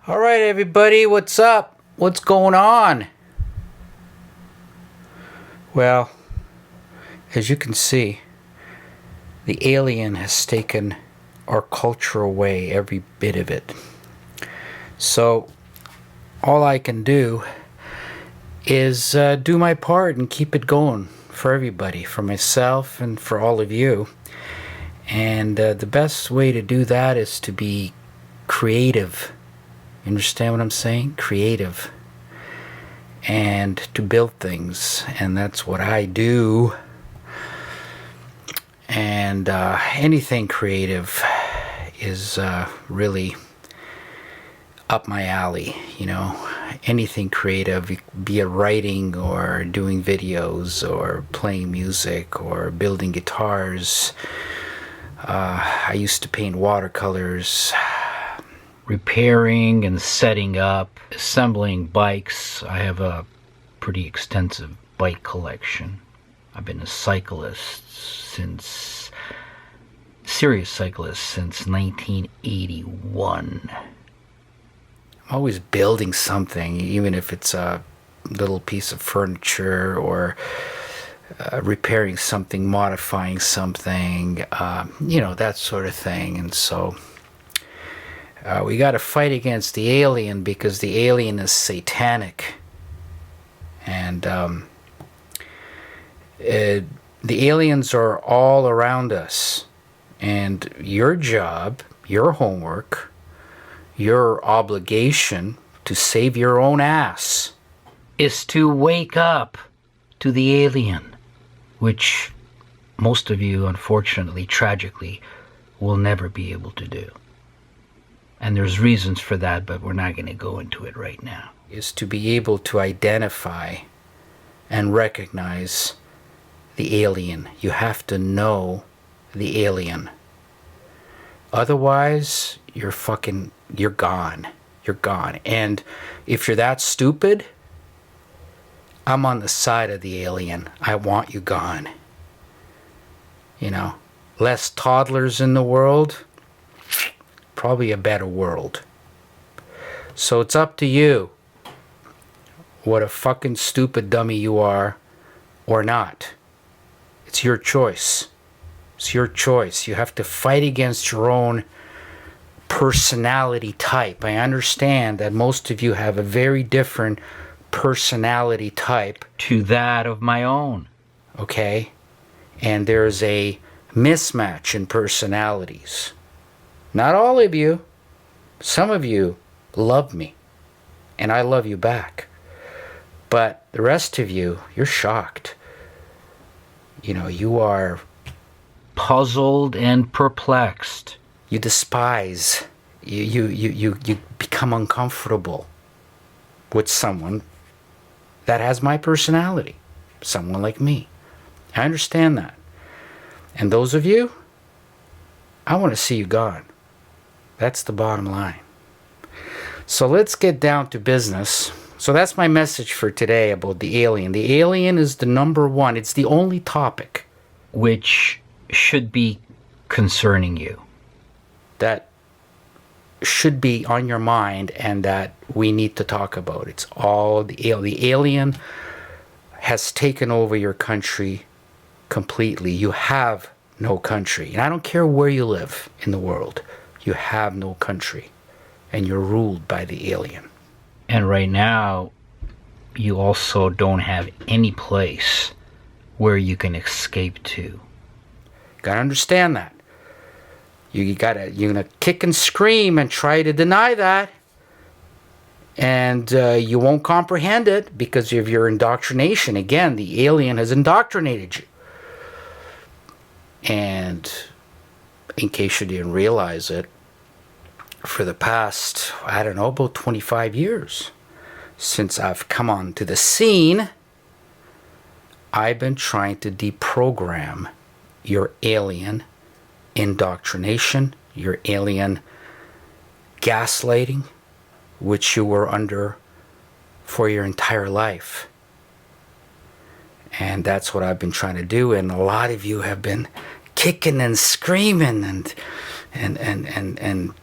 All right, everybody, what's up? What's going on? Well, as you can see, the alien has taken our culture away, every bit of it. So, all I can do is do my part and keep it going for everybody, for myself and for all of you. And the best way to do that is to be creative. You understand what I'm saying? Creative. And to build things. And that's what I do. And anything creative is really up my alley, you know. Anything creative, be it writing or doing videos or playing music or building guitars. I used to paint watercolors, repairing and setting up, assembling bikes. I have a pretty extensive bike collection. I've been a serious cyclist since 1981. I'm always building something, even if it's a little piece of furniture or repairing something, modifying something, that sort of thing. And so we got to fight against the alien because the alien is satanic. And the aliens are all around us. And your job, your homework, your obligation to save your own ass is to wake up to the alien, which most of you, unfortunately, tragically, will never be able to do. And there's reasons for that, but we're not going to go into it right now. Is to be able to identify and recognize the alien. You have to know the alien. Otherwise, you're gone. You're gone. And if you're that stupid, I'm on the side of the alien. I want you gone. You know, less toddlers in the world, probably a better world. So it's up to you what a fucking stupid dummy you are or not. It's your choice. It's your choice. You have to fight against your own personality type. I understand that most of you have a very different personality type to that of my own. Okay? And there's a mismatch in personalities. Not all of you. Some of you love me. And I love you back. But the rest of you, you're shocked. You know, you are puzzled and perplexed. You despise. You become uncomfortable with someone that has my personality. Someone like me. I understand that. And those of you, I want to see you gone. That's the bottom line. So let's get down to business. So that's my message for today about the alien. The alien is the number one. It's the only topic which should be concerning you. That should be on your mind and that we need to talk about. It's all the alien. The alien has taken over your country completely. You have no country. And I don't care where you live in the world. You have no country. And you're ruled by the alien. And right now, you also don't have any place where you can escape to. Gotta understand that. You're gonna kick and scream and try to deny that. And you won't comprehend it because of your indoctrination. Again, the alien has indoctrinated you. And in case you didn't realize it, for the past, about 25 years, since I've come onto the scene, I've been trying to deprogram your alien indoctrination, your alien gaslighting, which you were under for your entire life. And that's what I've been trying to do. And a lot of you have been kicking and screaming and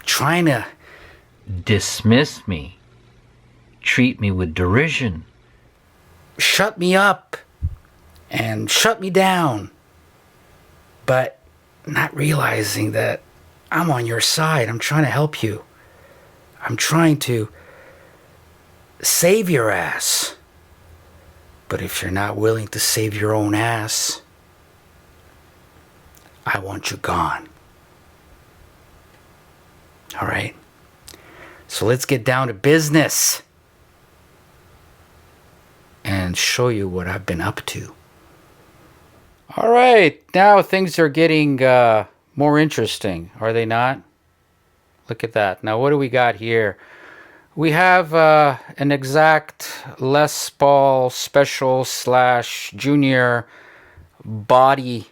trying to dismiss me, treat me with derision, shut me up and shut me down, but not realizing that I'm on your side. I'm trying to help you. I'm trying to save your ass. But if you're not willing to save your own ass, I want you gone. All right? So let's get down to business and show you what I've been up to. All right, now things are getting more interesting, are they not? Look at that. Now, what do we got here? We have an exact Les Paul Special / Junior body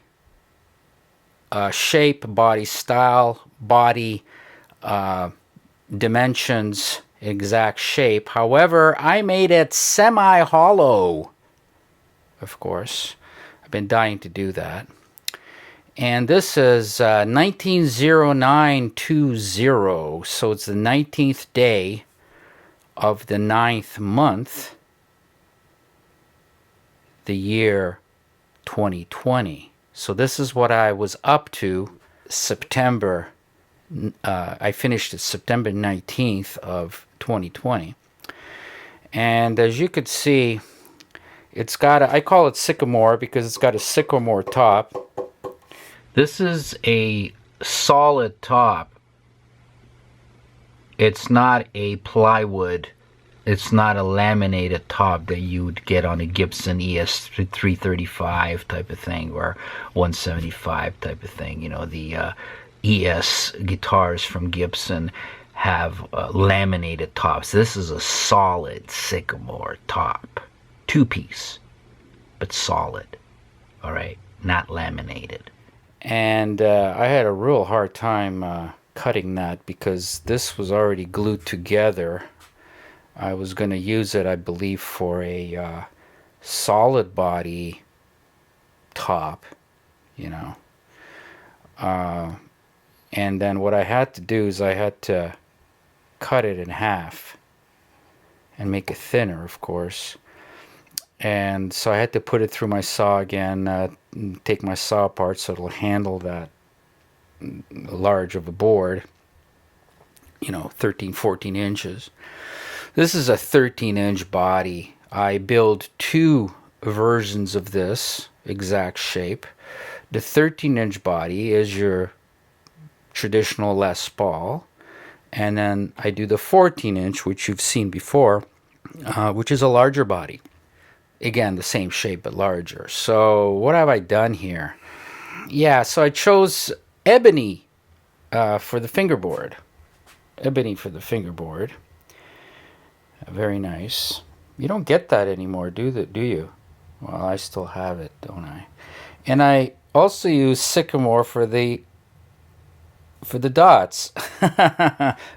shape, body style, body dimensions, exact shape. However, I made it semi-hollow, of course. I've been dying to do that. And this is 190920, so it's the 19th day of the 9th month, the year 2020. So this is what I was up to September. I finished it September 19th of 2020. And as you could see, it's got I call it sycamore because it's got a sycamore top. This is a solid top. It's not a plywood. It's not a laminated top that you would get on a Gibson ES 335 type of thing or 175 type of thing. You know, the ES guitars from Gibson have laminated tops. This is a solid sycamore top. Two-piece, but solid. All right, not laminated. And I had a real hard time cutting that because this was already glued together. I was going to use it, I believe, for a solid body top, you know. And then what I had to do is I had to cut it in half and make it thinner, of course. And so I had to put it through my saw again, take my saw apart so it'll handle that large of a board, you know, 13, 14 inches. This is a 13-inch body. I build two versions of this exact shape. The 13-inch body is your traditional Les Paul, and then I do the 14-inch, which you've seen before, which is a larger body. Again, the same shape but larger. So what have I done here? Yeah, so I chose ebony for the fingerboard. Ebony for the fingerboard. Very nice. You don't get that anymore, do you? Well, I still have it, don't I? And I also use sycamore for the dots.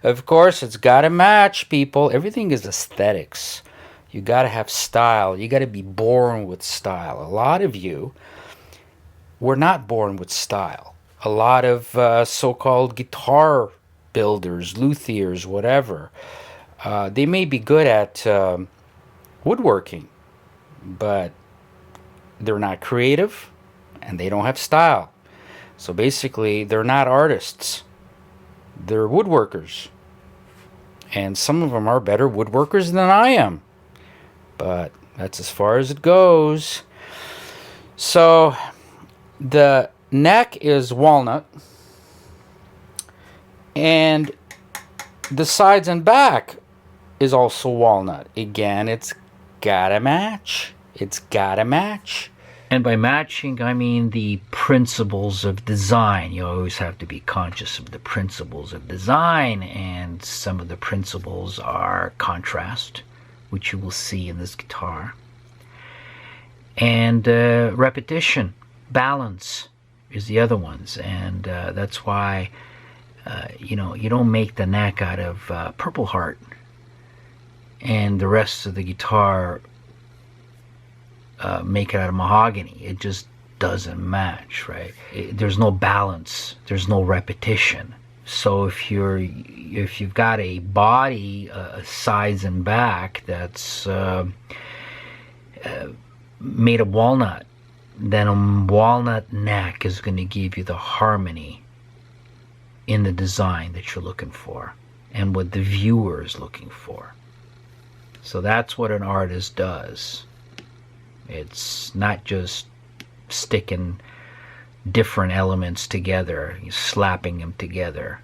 Of course, it's got to match, people. Everything is aesthetics. You got to have style. You got to be born with style. A lot of you were not born with style. A lot of so-called guitar builders, luthiers, whatever, they may be good at woodworking, but they're not creative and they don't have style. So basically, they're not artists. They're woodworkers. And some of them are better woodworkers than I am. But that's as far as it goes. So the neck is walnut. And the sides and back is also walnut. Again, it's gotta match. It's gotta match. And by matching, I mean the principles of design. You always have to be conscious of the principles of design, and some of the principles are contrast, which you will see in this guitar, and repetition, balance is the other ones, and that's why you don't make the neck out of Purple Heart and the rest of the guitar make it out of mahogany. It just doesn't match, right? There's no balance. There's no repetition. So if you've got a body, sides and back that's made of walnut, then a walnut neck is going to give you the harmony in the design that you're looking for and what the viewer is looking for. So that's what an artist does. It's not just sticking different elements together, slapping them together,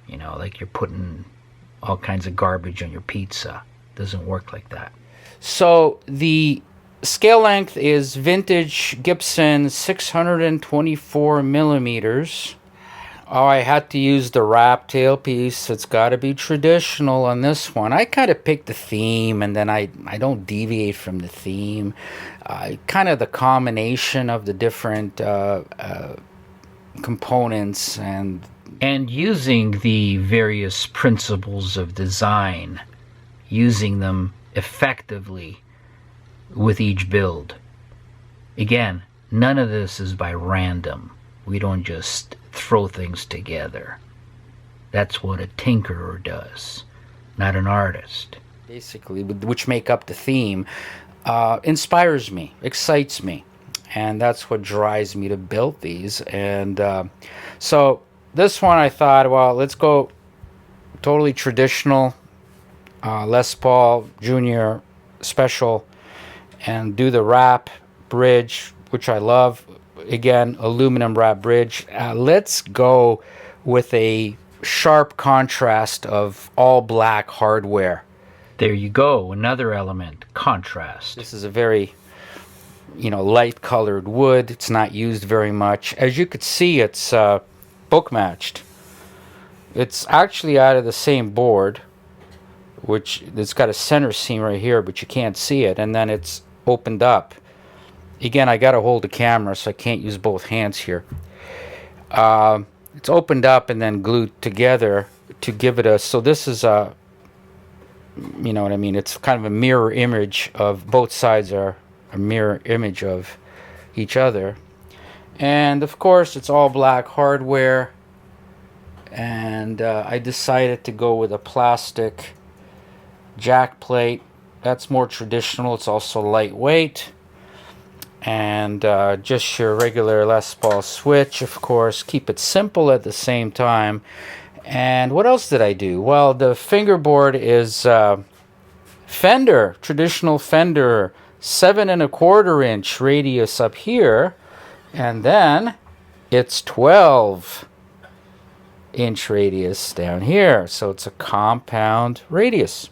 like you're putting all kinds of garbage on your pizza. It doesn't work like that. So the scale length is vintage Gibson 624 millimeters. Oh, I had to use the wrap tailpiece. It's got to be traditional on this one. I kind of picked the theme, and then I don't deviate from the theme. Kind of the combination of the different components and using the various principles of design, using them effectively with each build. Again, none of this is by random. We don't just throw things together. That's what a tinkerer does, not an artist. Basically, which make up the theme, inspires me, excites me, and that's what drives me to build these. And so this one I thought, well, let's go totally traditional, Les Paul Jr. special, and do the wrap bridge, which I love. Again, aluminum wrap bridge. Let's go with a sharp contrast of all black hardware. There you go, another element, contrast. This is a very, light colored wood. It's not used very much. As you could see, it's book matched. It's actually out of the same board, which it's got a center seam right here, but you can't see it, and then it's opened up. Again, I got to hold the camera, so I can't use both hands here. It's opened up and then glued together to give it a... So this is a... You know what I mean? It's kind of a mirror image of... Both sides are a mirror image of each other. And, of course, it's all black hardware. And I decided to go with a plastic jack plate. That's more traditional. It's also lightweight. And just your regular Les Paul switch, of course. Keep it simple at the same time. And what else did I do? Well, the fingerboard is Fender, traditional Fender, 7 1/4 inch radius up here, and then it's 12-inch radius down here. So it's a compound radius.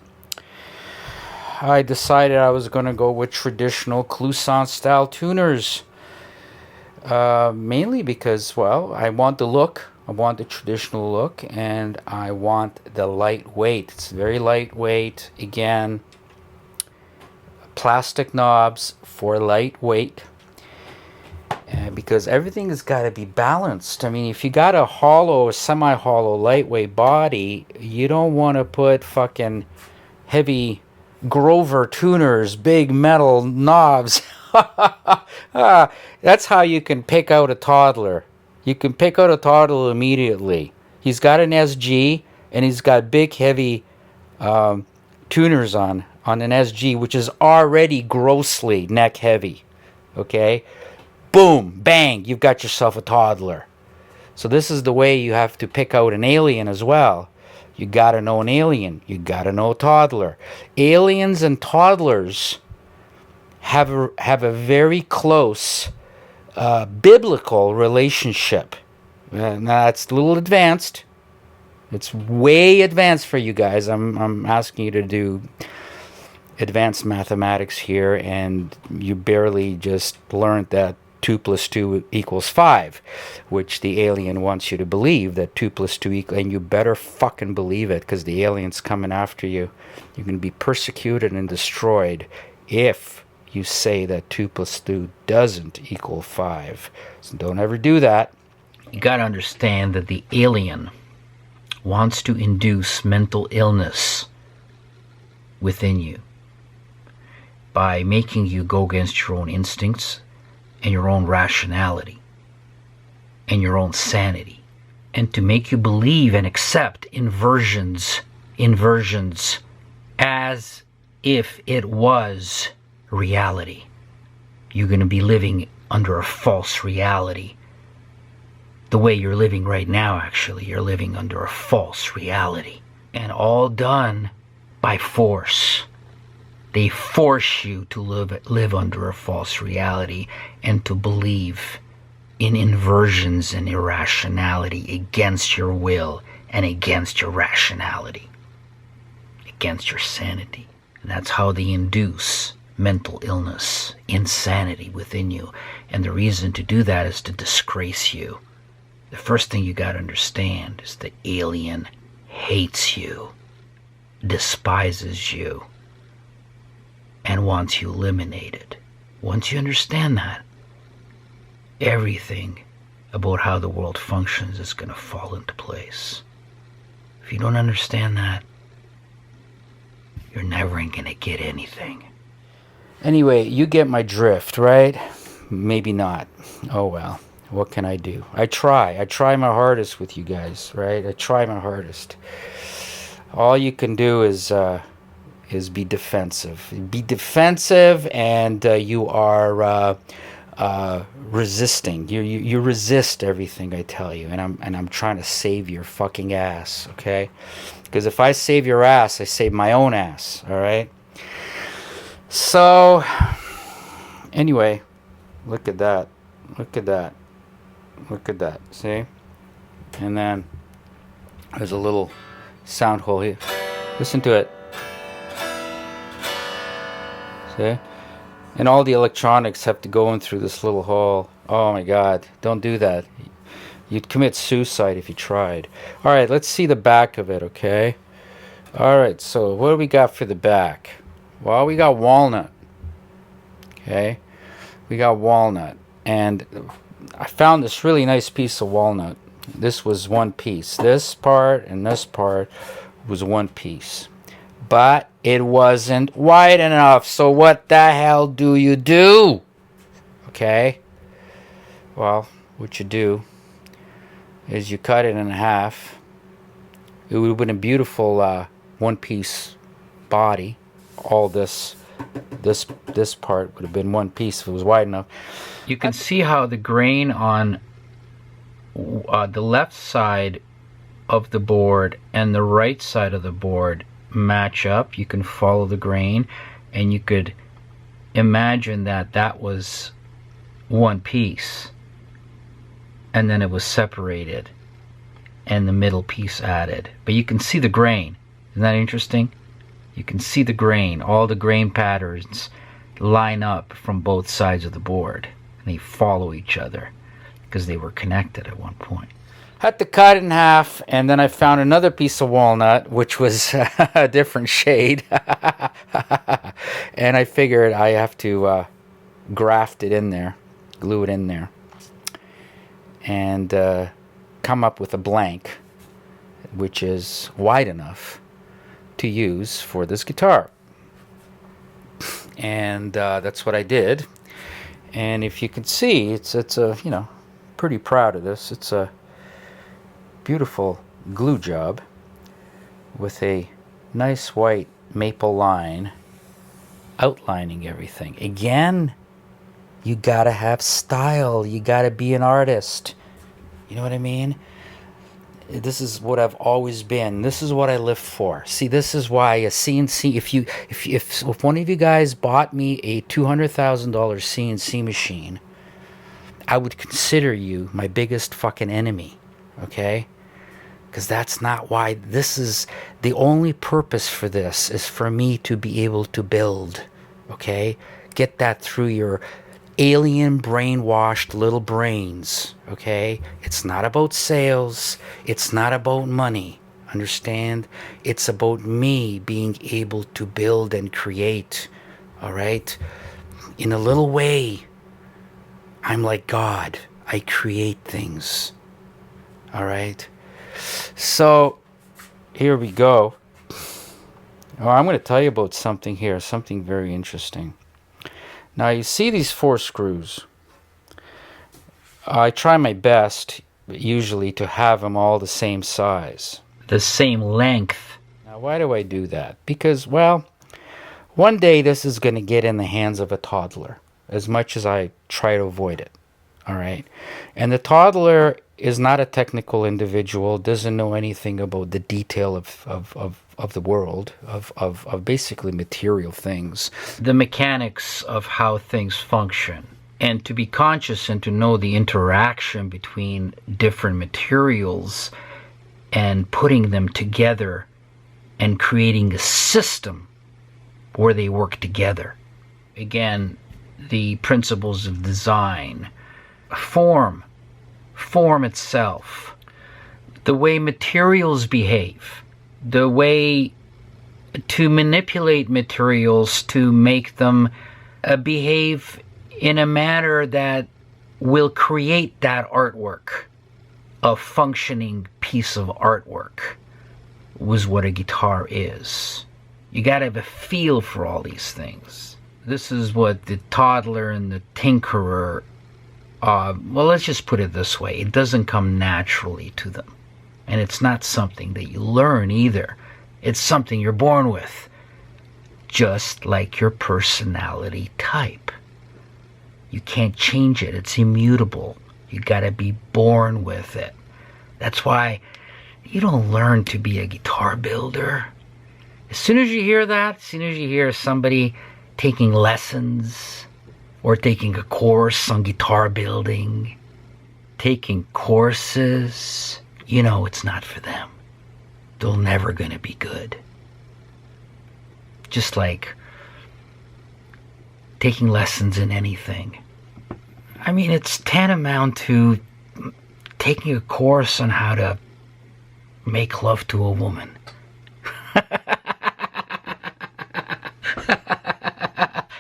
I decided I was going to go with traditional Clouson style tuners. Mainly because, well, I want the look. I want the traditional look, and I want the lightweight. It's very lightweight. Again, plastic knobs for lightweight. Because everything has got to be balanced. I mean, if you got a hollow, semi-hollow, lightweight body, you don't want to put fucking heavy Grover tuners, big metal knobs. That's how you can pick out a toddler. You can pick out a toddler immediately. He's got an SG, and he's got big, heavy tuners on an SG, which is already grossly neck heavy. Okay? Boom, bang, you've got yourself a toddler. So this is the way you have to pick out an alien as well. You gotta know an alien. You gotta know a toddler. Aliens and toddlers have a very close biblical relationship. Now that's a little advanced. It's way advanced for you guys. I'm asking you to do advanced mathematics here, and you barely just learned that 2 + 2 = 5, which the alien wants you to believe that 2 + 2 = and you better fucking believe it, because the alien's coming after you. You're going to be persecuted and destroyed if you say that 2 + 2 doesn't = 5. So don't ever do that. You got to understand that the alien wants to induce mental illness within you by making you go against your own instincts and your own rationality and your own sanity and to make you believe and accept inversions as if it was reality. You're going to be living under a false reality. The way you're living right now, actually, you're living under a false reality. And all done by force. They force you to live under a false reality and to believe in inversions and irrationality against your will and against your rationality, against your sanity. And that's how they induce mental illness, insanity within you. And the reason to do that is to disgrace you. The first thing you got to understand is the alien hates you, despises you, and wants you eliminated. Once you understand that, everything about how the world functions is going to fall into place. If you don't understand that, you're never going to get anything. Anyway, you get my drift, right? Maybe not. Oh well. What can I do? I try my hardest with you guys, right? I try my hardest. All you can do is be defensive. Be defensive, and you are resisting. You resist everything I tell you, and I'm trying to save your fucking ass, okay? Because if I save your ass, I save my own ass. All right. So, anyway, look at that. Look at that. Look at that. See? And then there's a little sound hole here. Listen to it. See? And all the electronics have to go in through this little hole. Oh my God. Don't do that. You'd commit suicide if you tried. Alright, let's see the back of it, okay? Alright, so what do we got for the back? Well, we got walnut. Okay? We got walnut. And I found this really nice piece of walnut. This was one piece. This part and this part was one piece. But it wasn't wide enough. So what the hell do you do? Okay? Well, what you do is you cut it in half. It would have been a beautiful one-piece body. All this part would have been one piece if it was wide enough. You can see how the grain on the left side of the board and the right side of the board match up. You can follow the grain, and you could imagine that that was one piece, and then it was separated and the middle piece added. But you can see the grain. Isn't that interesting? You can see the grain. All the grain patterns line up from both sides of the board, and they follow each other because they were connected at one point. Had to cut it in half, and then I found another piece of walnut, which was a different shade. And I figured I have to graft it in there, glue it in there, and come up with a blank, which is wide enough to use for this guitar. And that's what I did. And if you can see, it's a, you know, pretty proud of this. It's a beautiful glue job with a nice white maple line outlining everything. Again, you gotta have style. You gotta be an artist. You know what I mean? This is what I've always been. This is what I live for. See, this is why a CNC. If one of you guys bought me a $200,000 CNC machine, I would consider you my biggest fucking enemy. Okay? Because that's not why. This is the only purpose for this is for me to be able to build. Okay? Get that through your alien brainwashed little brains. Okay? It's not about sales. It's not about money. Understand? It's about me being able to build and create. All right? In a little way, I'm like God. I create things. All right? So, here we go. Oh, I'm going to tell you about something here. Something very interesting. Now, you see these 4 screws. I try my best usually to have them all the same size. The same length. Now, why do I do that? Because, well, one day this is going to get in the hands of a toddler, as much as I try to avoid it. All right? And the toddler is not a technical individual, doesn't know anything about the detail of the world, of basically material things. The mechanics of how things function. And to be conscious and to know the interaction between different materials and putting them together and creating a system where they work together. Again, the principles of design, form itself, the way materials behave, the way to manipulate materials to make them behave in a manner that will create that artwork, a functioning piece of artwork, was what a guitar is. You gotta have a feel for all these things. This is what the toddler and the tinkerer, well, let's just put it this way. It doesn't come naturally to them. And it's not something that you learn either. It's something you're born with. Just like your personality type. You can't change it. It's immutable. You gotta be born with it. That's why you don't learn to be a guitar builder. As soon as you hear that, as soon as you hear somebody taking lessons or taking a course on guitar building, taking courses, you know it's not for them. They're never gonna be good. Just like taking lessons in anything. I mean, it's tantamount to taking a course on how to make love to a woman.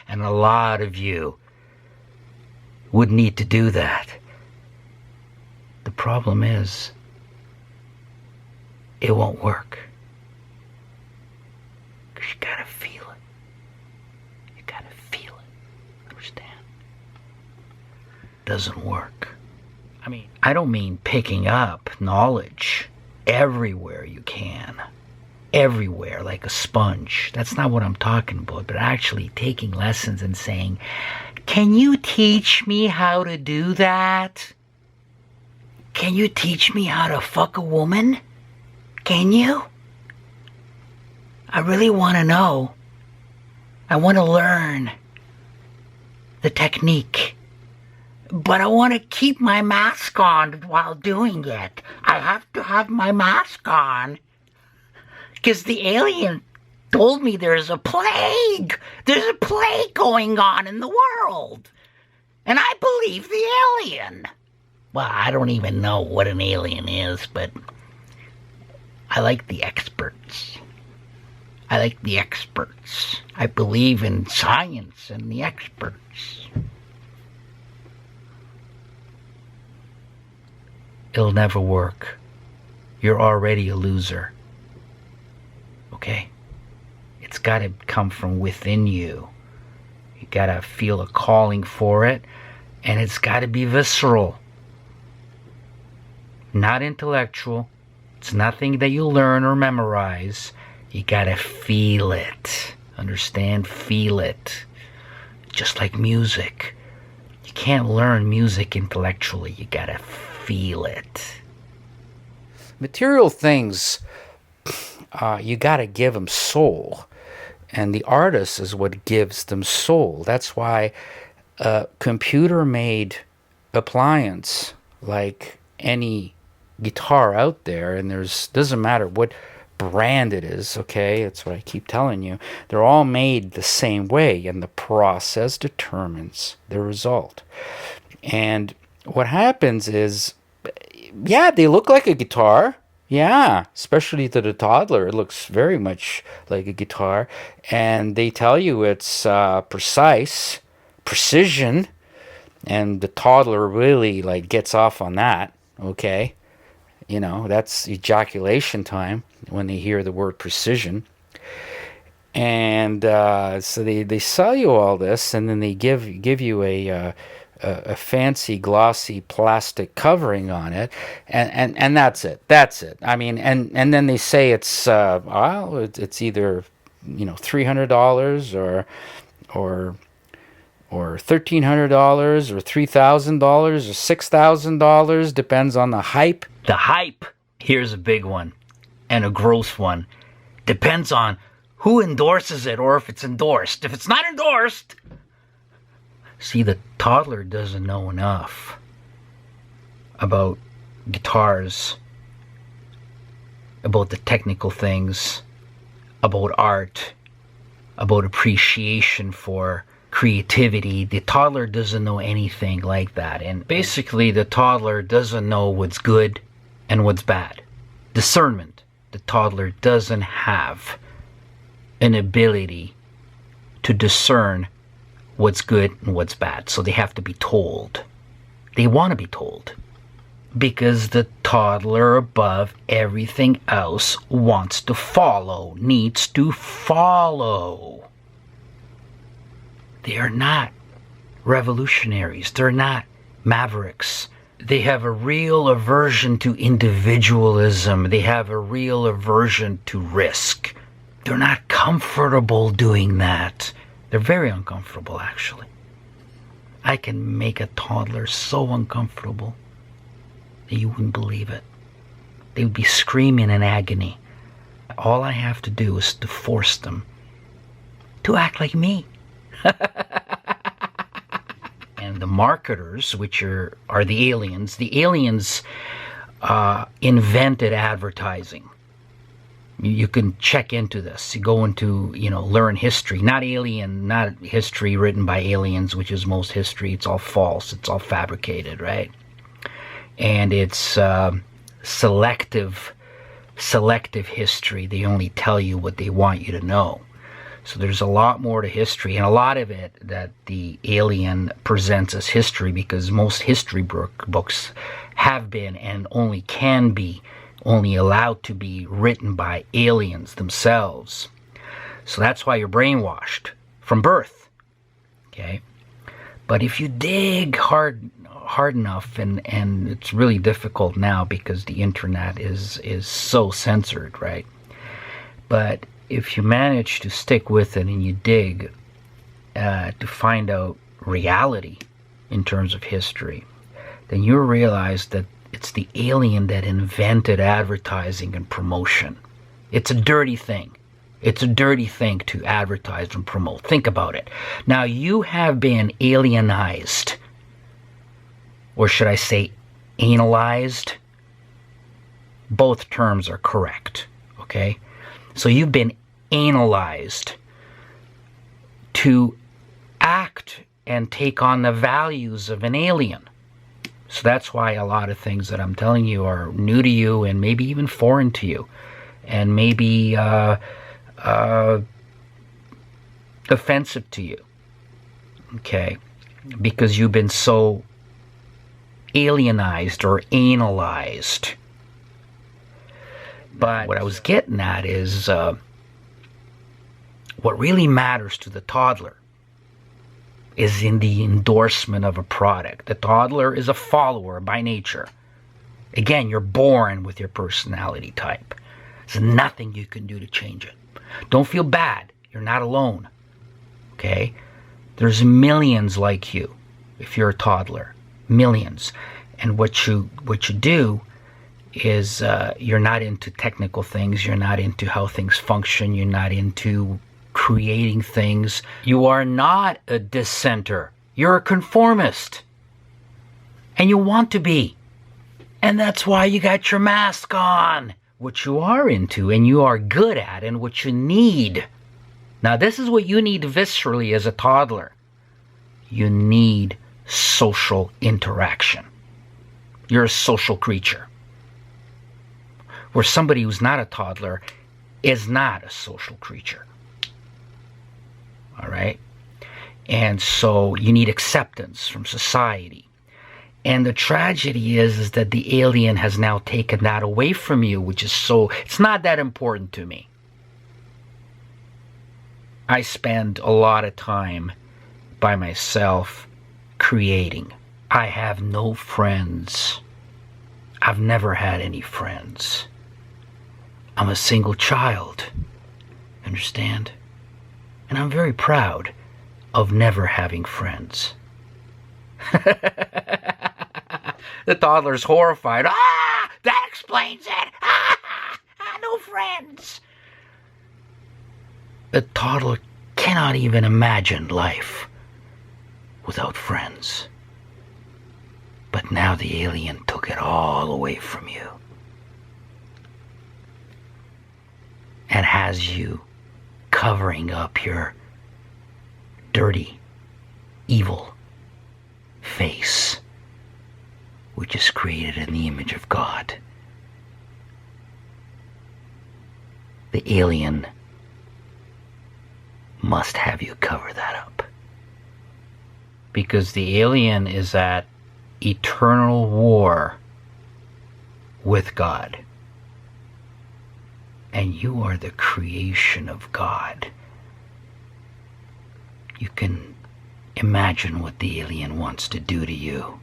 And a lot of you would need to do that. The problem is, it won't work. Because you gotta feel it. You gotta feel it. Understand? Doesn't work. I mean, I don't mean picking up knowledge everywhere you can. Everywhere, like a sponge. That's not what I'm talking about, but actually taking lessons and saying, can you teach me how to do that? Can you teach me how to fuck a woman? Can you? I really want to know. I want to learn the technique. But I want to keep my mask on while doing it. I have to have my mask on. Because the alien told me there's a plague. There's a plague going on in the world. And I believe the alien. Well, I don't even know what an alien is, but I like the experts. I like the experts. I believe in science and the experts. It'll never work. You're already a loser. Okay? It's got to come from within you. You got to feel a calling for it, and it's got to be visceral. Not intellectual. It's nothing that you learn or memorize. You got to feel it. Understand? Feel it. Just like music. You can't learn music intellectually. You got to feel it. Material things, you got to give them soul. And the artist is what gives them soul. That's why a computer-made appliance, like any guitar out there, and doesn't matter what brand it is, okay? That's what I keep telling you. They're all made the same way, and the process determines the result. And what happens is, yeah, they look like a guitar. Yeah, especially to the toddler, it looks very much like a guitar. And they tell you it's precise, precision, and the toddler really gets off on that, okay? You know, that's ejaculation time when they hear the word precision. And so they sell you all this, and then they give you a a fancy glossy plastic covering on it, and that's it. I mean, and then they say it's well, it's either $300 or $1,300 or $3,000 or $6,000, depends on the hype. The hype, here's a big one, and a gross one. Depends on who endorses it, or if it's endorsed. If it's not endorsed, see, the toddler doesn't know enough about guitars, about the technical things, about art, about appreciation for creativity. The toddler doesn't know anything like that. And basically, the toddler doesn't know what's good and what's bad. Discernment. The toddler doesn't have an ability to discern what's good and what's bad. So they have to be told. They want to be told. Because the toddler, above everything else, wants to follow, needs to follow. They are not revolutionaries. They're not mavericks. They have a real aversion to individualism. They have a real aversion to risk. They're not comfortable doing that. They're very uncomfortable, actually. I can make a toddler so uncomfortable that you wouldn't believe it. They would be screaming in agony. All I have to do is to force them to act like me. And the marketers, which are the aliens invented advertising. You can check into this. You go into, learn history. Not history written by aliens, which is most history. It's all false. It's all fabricated, right? And it's selective history. They only tell you what they want you to know. So there's a lot more to history, and a lot of it that the alien presents as history, because most history books have been and only can be, only allowed to be written by aliens themselves. So that's why you're brainwashed from birth. Okay? But if you dig hard enough, and it's really difficult now because the internet is so censored, right? But if you manage to stick with it and you dig to find out reality in terms of history, then you'll realize that it's the alien that invented advertising and promotion. It's a dirty thing. It's a dirty thing to advertise and promote. Think about it. Now, you have been alienized, or should I say analyzed? Both terms are correct, okay? So you've been analyzed to act and take on the values of an alien. So that's why a lot of things that I'm telling you are new to you and maybe even foreign to you, and maybe offensive to you, okay? Because you've been so alienized or analyzed. But what I was getting at is what really matters to the toddler is in the endorsement of a product. The toddler is a follower by nature. Again, you're born with your personality type. There's nothing you can do to change it. Don't feel bad. You're not alone. Okay? There's millions like you if you're a toddler. Millions. And what you do is you're not into technical things. You're not into how things function. You're not into creating things. You are not a dissenter. You're a conformist. And you want to be. And that's why you got your mask on. What you are into and you are good at and what you need. Now, this is what you need viscerally as a toddler. You need social interaction. You're a social creature. Where somebody who's not a toddler is not a social creature. All right? And so you need acceptance from society. And the tragedy is that the alien has now taken that away from you, which is it's not that important to me. I spend a lot of time by myself creating. I have no friends. I've never had any friends. I'm a single child. Understand? And I'm very proud of never having friends. The toddler's horrified. Ah! That explains it! Ah! No friends! The toddler cannot even imagine life without friends. But now the alien took it all away from you. And has you covering up your dirty, evil face, which is created in the image of God. The alien must have you cover that up. Because the alien is at eternal war with God. And you are the creation of God. You can imagine what the alien wants to do to you.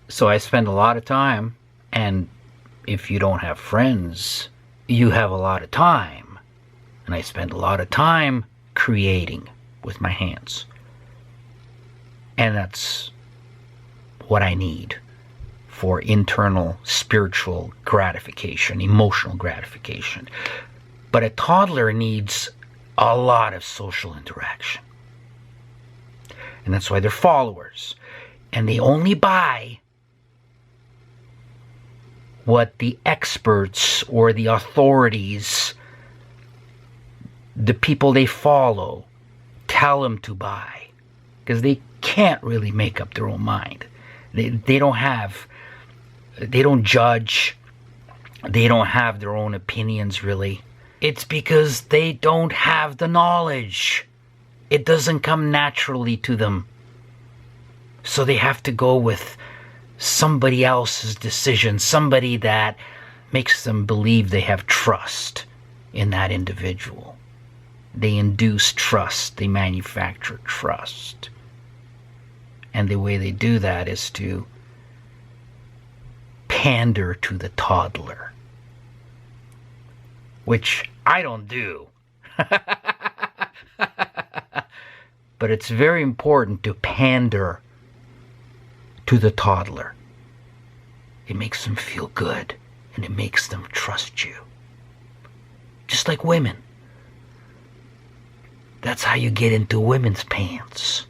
So I spend a lot of time, and if you don't have friends, you have a lot of time. And I spend a lot of time creating with my hands. And that's what I need for internal spiritual gratification, emotional gratification. But a toddler needs a lot of social interaction. And that's why they're followers. And they only buy what the experts or the authorities, the people they follow, tell them to buy. Because they can't really make up their own mind. They don't judge. They don't have their own opinions, really. It's because they don't have the knowledge. It doesn't come naturally to them. So they have to go with somebody else's decision, somebody that makes them believe they have trust in that individual. They induce trust. They manufacture trust. And the way they do that is to pander to the toddler, which I don't do. But it's very important to pander to the toddler. It makes them feel good, and it makes them trust you. Just like women. That's how you get into women's pants.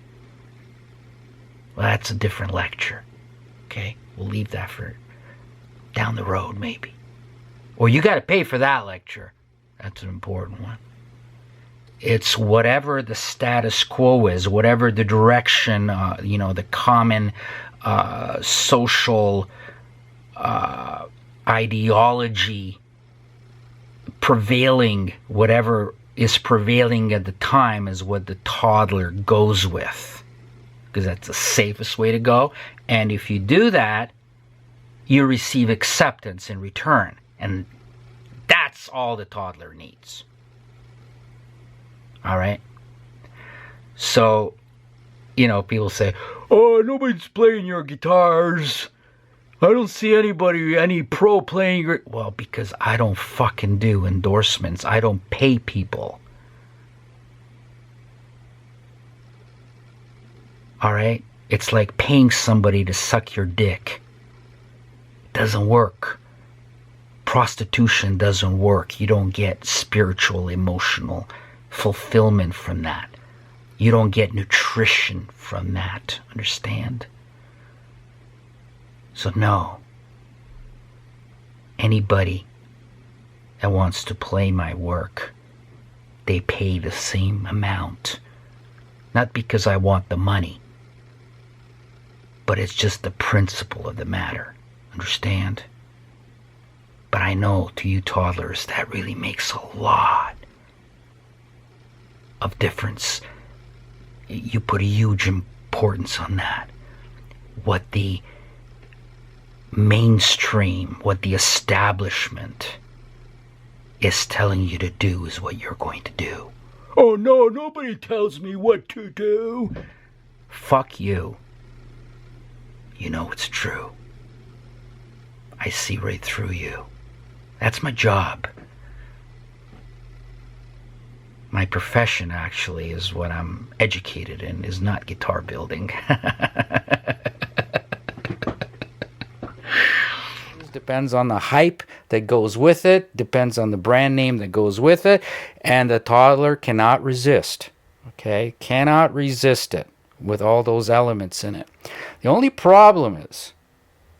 Well, that's a different lecture. Okay? We'll leave that for down the road, maybe. Or you got to pay for that lecture. That's an important one. It's whatever the status quo is, whatever the direction, the common social ideology prevailing, whatever is prevailing at the time is what the toddler goes with. Because that's the safest way to go. And if you do that, you receive acceptance in return. And that's all the toddler needs. Alright? So, people say, oh, nobody's playing your guitars. I don't see any pro playing your... Well, because I don't fucking do endorsements. I don't pay people. Alright? It's like paying somebody to suck your dick. It doesn't work. Prostitution doesn't work. You don't get spiritual, emotional fulfillment from that. You don't get nutrition from that. Understand? So no. Anybody that wants to play my work, they pay the same amount. Not because I want the money, but it's just the principle of the matter. Understand? But I know to you toddlers, that really makes a lot of difference. You put a huge importance on that. What the mainstream, what the establishment is telling you to do is what you're going to do. Oh no, nobody tells me what to do. Fuck you. You know it's true. I see right through you. That's my job. My profession, actually, is what I'm educated in, is not guitar building. Depends on the hype that goes with it, depends on the brand name that goes with it, and the toddler cannot resist. Okay? Cannot resist it with all those elements in it. The only problem is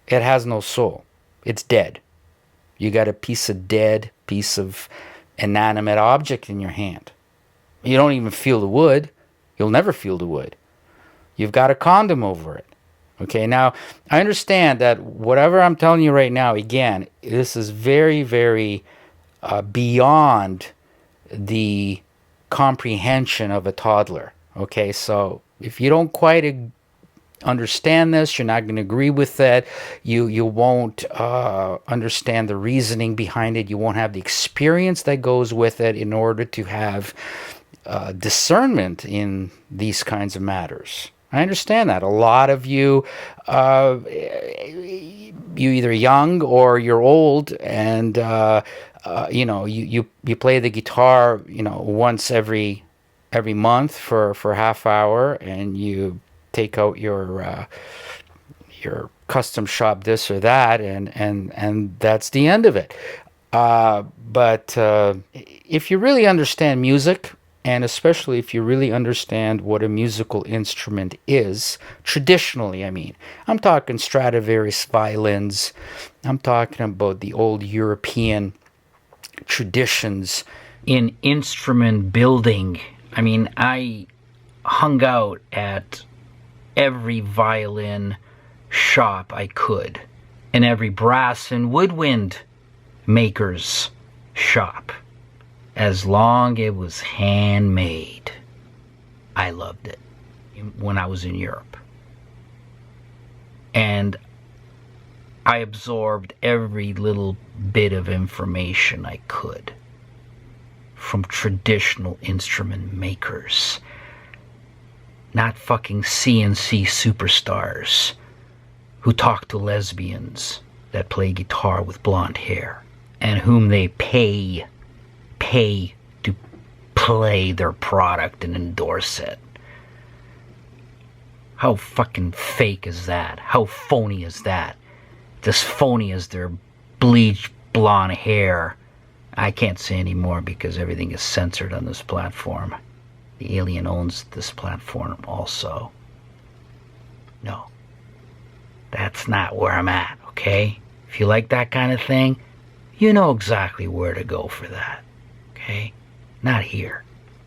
it has no soul. It's dead. You got a piece of inanimate object in your hand. You don't even feel the wood. You'll never feel the wood. You've got a condom over it. Okay, now I understand that whatever I'm telling you right now, again, this is very, very beyond the comprehension of a toddler. Okay, so if you don't quite understand this, you're not going to agree with it, you won't understand the reasoning behind it, you won't have the experience that goes with it in order to have discernment in these kinds of matters. I understand that. A lot of you, you either young or you're old, and you play the guitar, once every month for half hour, and you take out your custom shop this or that, and that's the end of it. But if you really understand music, and especially if you really understand what a musical instrument is, traditionally, I'm talking Stradivarius violins, I'm talking about the old European traditions in instrument building. I hung out at every violin shop I could, and every brass and woodwind maker's shop. As long as it was handmade, I loved it when I was in Europe. And I absorbed every little bit of information I could from traditional instrument makers. Not fucking CNC superstars who talk to lesbians that play guitar with blonde hair and whom they pay to play their product and endorse it. How fucking fake is that? How phony is that? As phony as their bleached blonde hair. I can't say anymore because everything is censored on this platform. The alien owns this platform also. No. That's not where I'm at, okay? If you like that kind of thing, you know exactly where to go for that. Okay? Not here.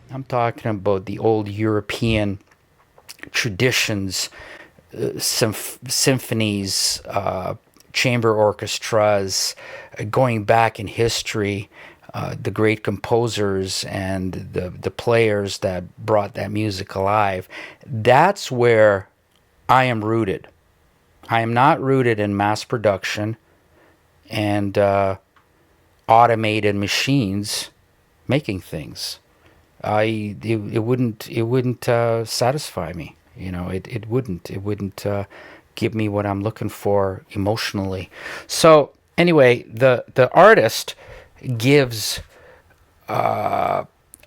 I'm talking about the old European traditions, symphonies, chamber orchestras, going back in history, the great composers and the players that brought that music alive. That's where I am rooted. I am not rooted in mass production and automated machines making things. It wouldn't satisfy me. It wouldn't give me what I'm looking for emotionally. So anyway, the artist gives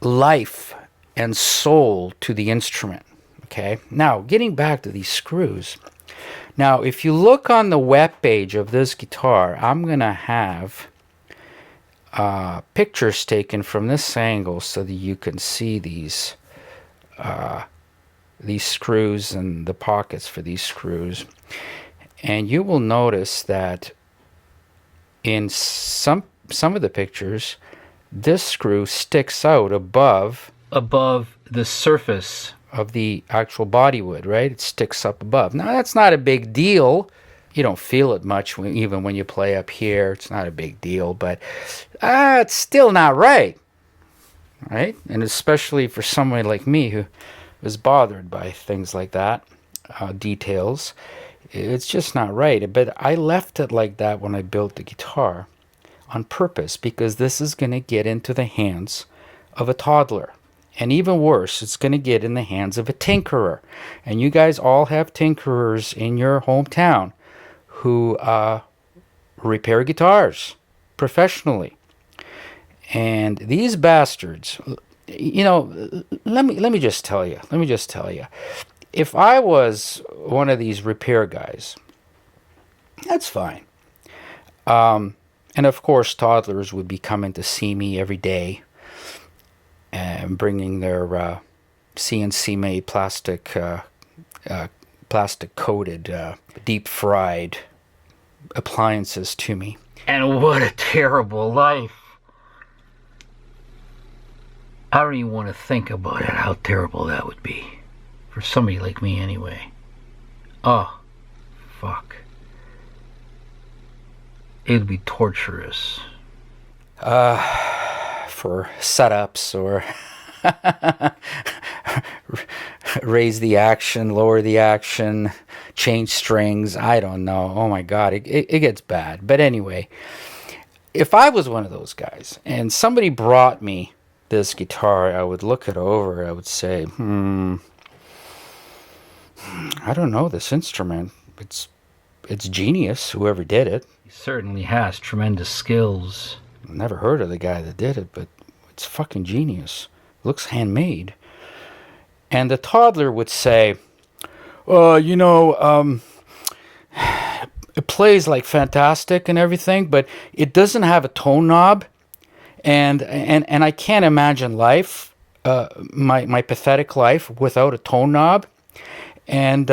life and soul to the instrument. Okay. Now, getting back to these screws. Now, if you look on the web page of this guitar, I'm gonna have pictures taken from this angle so that you can see these screws and the pockets for these screws. And you will notice that in some of the pictures, this screw sticks out above the surface of the actual bodywood, right? It sticks up above. Now, that's not a big deal. You don't feel it much even when you play up here. It's not a big deal, but it's still not right, right? And especially for someone like me who is bothered by things like that, details, it's just not right. But I left it like that when I built the guitar on purpose, because this is going to get into the hands of a toddler. And even worse, it's going to get in the hands of a tinkerer. And you guys all have tinkerers in your hometown who repair guitars professionally. And these bastards, you know, let me just tell you. If I was one of these repair guys, that's fine. And of course, toddlers would be coming to see me every day and bringing their CNC made plastic coated, deep fried appliances to me. And what a terrible life. I don't even want to think about it, how terrible that would be. For somebody like me, anyway. Oh, fuck. It'd be torturous. For setups or raise the action, lower the action, change strings. I don't know. Oh my God, it gets bad. But anyway, if I was one of those guys and somebody brought me this guitar, I would look it over. I would say, I don't know this instrument. It's genius, whoever did it. He certainly has tremendous skills. Never heard of the guy that did it, but it's fucking genius. Looks handmade. And the toddler would say, it plays like fantastic and everything, but it doesn't have a tone knob. And I can't imagine life, my pathetic life, without a tone knob. And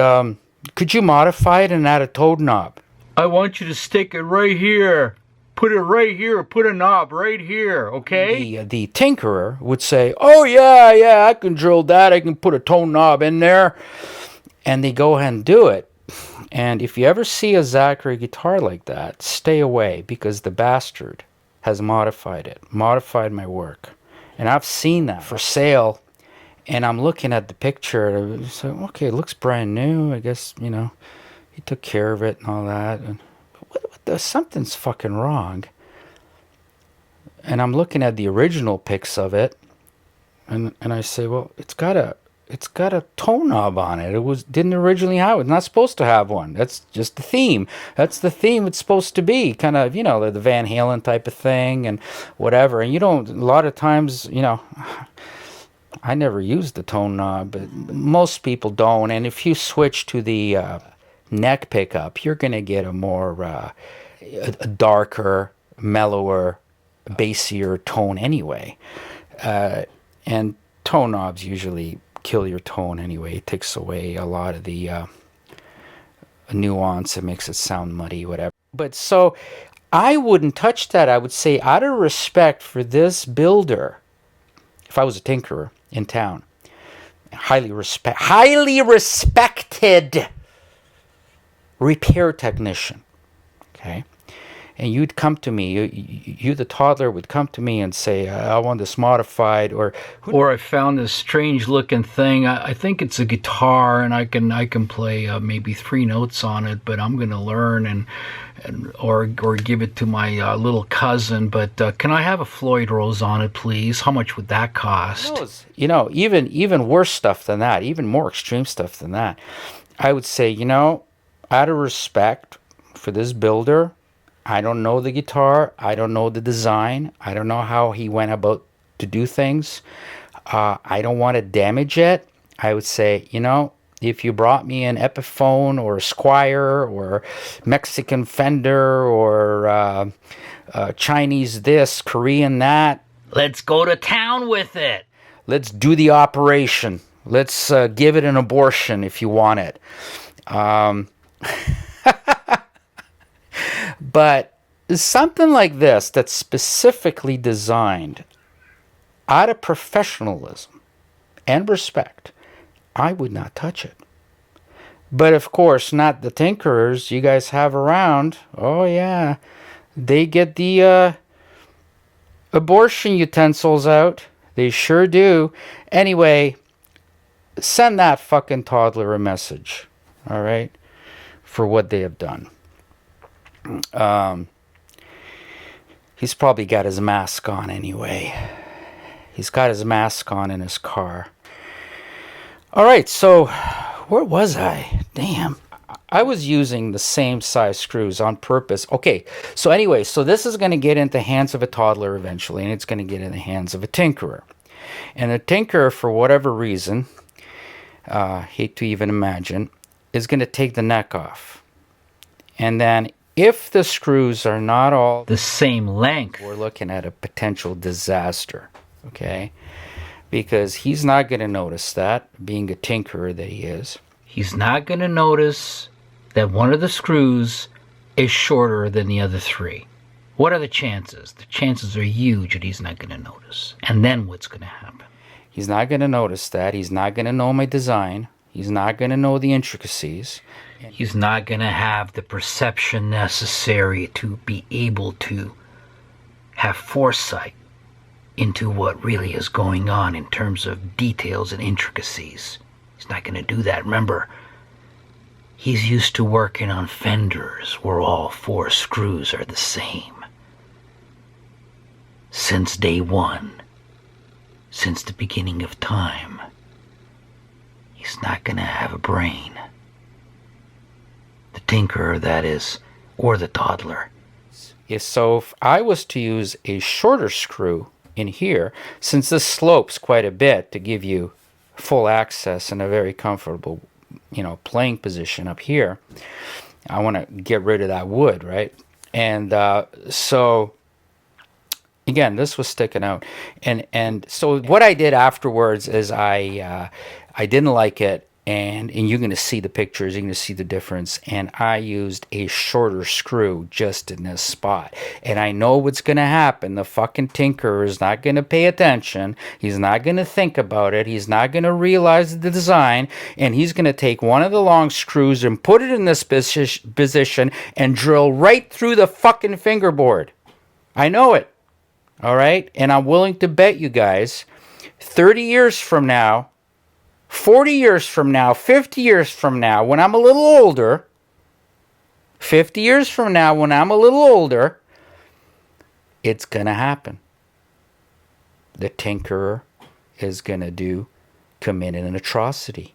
could you modify it and add a tone knob? I want you to stick it right here. Put it right here. Put a knob right here, okay? The tinkerer would say, oh, yeah, I can drill that. I can put a tone knob in there. And they go ahead and do it. And if you ever see a Zachary guitar like that, stay away, because the bastard has modified my work. And I've seen that for sale. And I'm looking at the picture. And so, okay, it looks brand new. I guess, he took care of it and all that. And something's fucking wrong. And I'm looking at the original pics of it, and I say, well, it's got a tone knob on it. Didn't originally have it. It's not supposed to have one. That's just the theme. That's the theme it's supposed to be. Kind of, the Van Halen type of thing and whatever. And a lot of times, I never use the tone knob, but most people don't. And if you switch to the neck pickup, you're going to get a more a darker, mellower, bassier tone anyway. And tone knobs usually kill your tone anyway. It takes away a lot of the nuance. It makes it sound muddy, whatever. But so I wouldn't touch that. I would say, out of respect for this builder, if I was a tinkerer in town, highly respected repair technician, okay, and you'd come to me, you the toddler would come to me and say, I want this modified, or I found this strange looking thing. I think it's a guitar, and I can play maybe 3 notes on it, but I'm gonna learn or give it to my little cousin. But can I have a Floyd Rose on it, please? How much would that cost? Even worse stuff than that, even more extreme stuff than that. I would say, out of respect for this builder, I don't know the guitar. I don't know the design. I don't know how he went about to do things. I don't want to damage it. I would say, if you brought me an Epiphone or a Squier or Mexican Fender or Chinese this, Korean that, let's go to town with it. Let's do the operation. Let's give it an abortion if you want it. But something like this that's specifically designed out of professionalism and respect, I would not touch it. But of course, not the tinkerers you guys have around. Oh yeah, they get the abortion utensils out. They sure do. Anyway, send that fucking toddler a message, all right, for what they have done. He's probably got his mask on anyway. He's got his mask on in his car. All right, so where was I? Damn. I was using the same size screws on purpose. Okay, so anyway, so this is going to get into the hands of a toddler eventually, and it's going to get in the hands of a tinkerer. And a tinkerer, for whatever reason, hate to even imagine, is going to take the neck off. And then if the screws are not all the same length, we're looking at a potential disaster, okay? Because he's not going to notice that, being a tinkerer that he is. He's not going to notice that one of the screws is shorter than the other three. What are the chances? The chances are huge that he's not going to notice. And then what's going to happen? He's not going to notice that. He's not going to know my design. He's not going to know the intricacies. He's not going to have the perception necessary to be able to have foresight into what really is going on in terms of details and intricacies. He's not going to do that. Remember, he's used to working on fenders where all 4 screws are the same. Since day one, since the beginning of time, he's not going to have a brain. The tinkerer, that is, or the toddler. So if I was to use a shorter screw in here, since this slopes quite a bit to give you full access and a very comfortable, playing position up here, I want to get rid of that wood, right? And so again, this was sticking out, and so what I did afterwards is I didn't like it, and you're going to see the pictures, you're going to see the difference, and I used a shorter screw just in this spot. And I know what's going to happen. The fucking tinkerer is not going to pay attention. He's not going to think about it. He's not going to realize the design, and he's going to take one of the long screws and put it in this position and drill right through the fucking fingerboard. I know it. All right? And I'm willing to bet you guys 30 years from now, 40 years from now, 50 years from now, when I'm a little older, 50 years from now, when I'm a little older, it's going to happen. The tinkerer is going to commit an atrocity.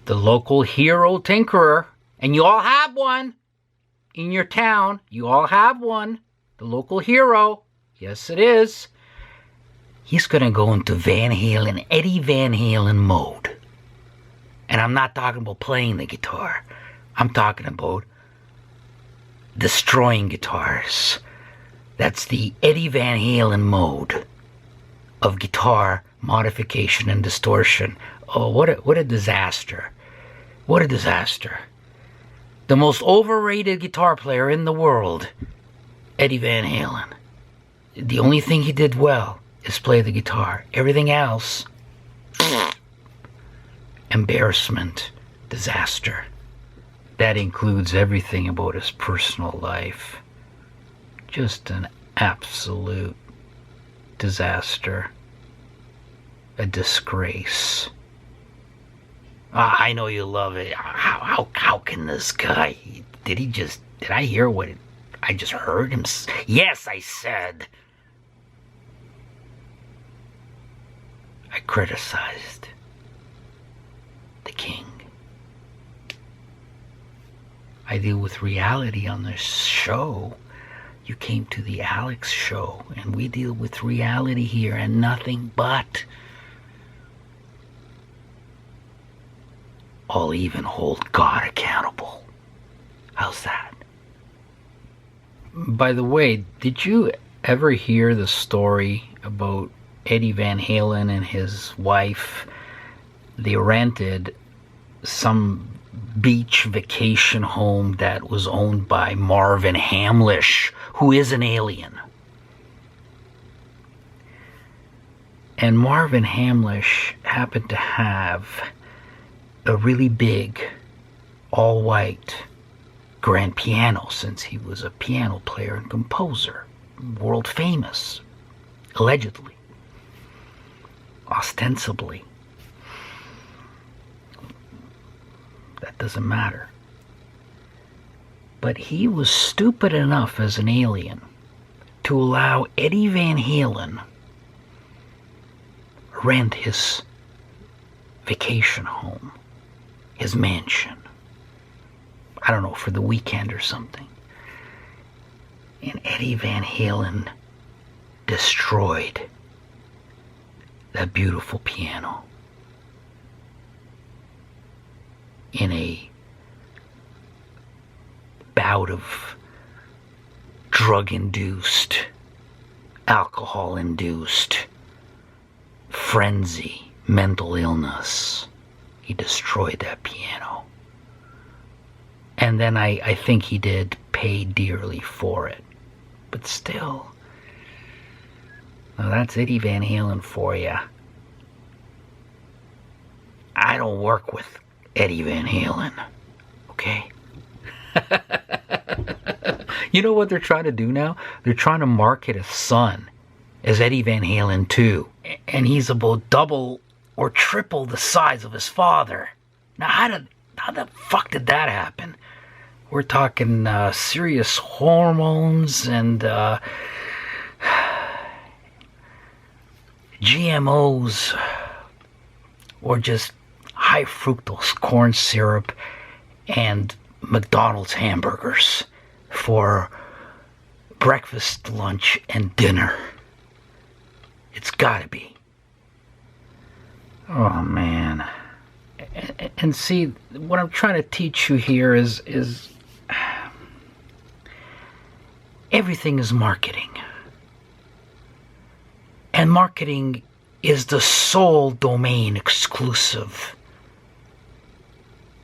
The local hero tinkerer, and you all have one in your town. You all have one. The local hero. Yes, it is. He's going to go into Van Halen, Eddie Van Halen mode. And I'm not talking about playing the guitar. I'm talking about destroying guitars. That's the Eddie Van Halen mode of guitar modification and distortion. Oh, what a disaster. What a disaster. The most overrated guitar player in the world, Eddie Van Halen. The only thing he did well is play the guitar. Everything else, embarrassment, disaster. That includes everything about his personal life. Just an absolute disaster. A disgrace. I know you love it. How can this guy, did I hear what I just heard him? Yes, I said. I criticized the king. I deal with reality on this show. You came to the Alex show, and we deal with reality here and nothing but. I'll even hold God accountable. How's that? By the way, did you ever hear the story about Eddie Van Halen and his wife? They rented some beach vacation home that was owned by Marvin Hamlish, who is an alien. And Marvin Hamlish happened to have a really big, all-white grand piano, since he was a piano player and composer, world famous, allegedly, ostensibly. That doesn't matter. But he was stupid enough as an alien to allow Eddie Van Halen rent his vacation home, his mansion. I don't know, for the weekend or something. And Eddie Van Halen destroyed that beautiful piano in a bout of drug-induced, alcohol-induced frenzy, mental illness. He destroyed that piano. And then I think he did pay dearly for it. But still, well, that's Eddie Van Halen for you. I don't work with Eddie Van Halen, okay? You know what they're trying to do now? They're trying to market his son as Eddie Van Halen too. And he's about double or triple the size of his father. Now, how the fuck did that happen? We're talking serious hormones and GMOs, or just high fructose corn syrup and McDonald's hamburgers for breakfast, lunch, and dinner. It's gotta be. Oh man. And see, what I'm trying to teach you here is everything is marketing. And marketing is the sole domain exclusive.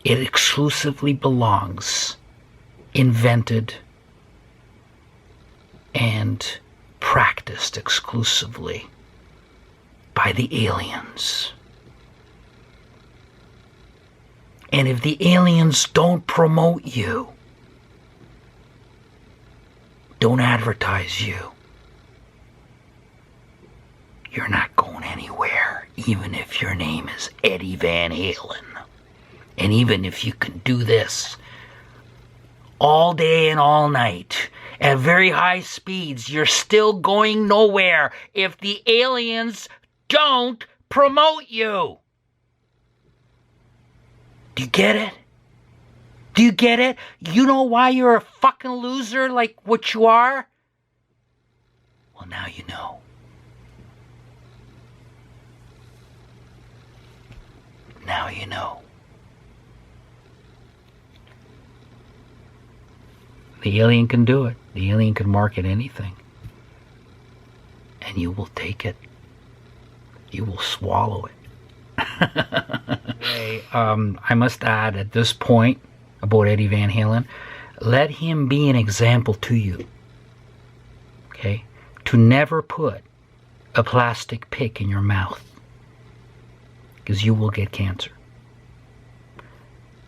It exclusively belongs, invented, and practiced exclusively by the aliens. And if the aliens don't promote you, don't advertise you, you're not going anywhere, even if your name is Eddie Van Halen. And even if you can do this all day and all night at very high speeds, you're still going nowhere if the aliens don't promote you. Do you get it? Do you get it? You know why you're a fucking loser like what you are? Well, now you know. Now you know. The alien can do it. The alien can market anything. And you will take it. You will swallow it. Hey, I must add at this point about Eddie Van Halen, let him be an example to you. Okay? To never put a plastic pick in your mouth, because you will get cancer.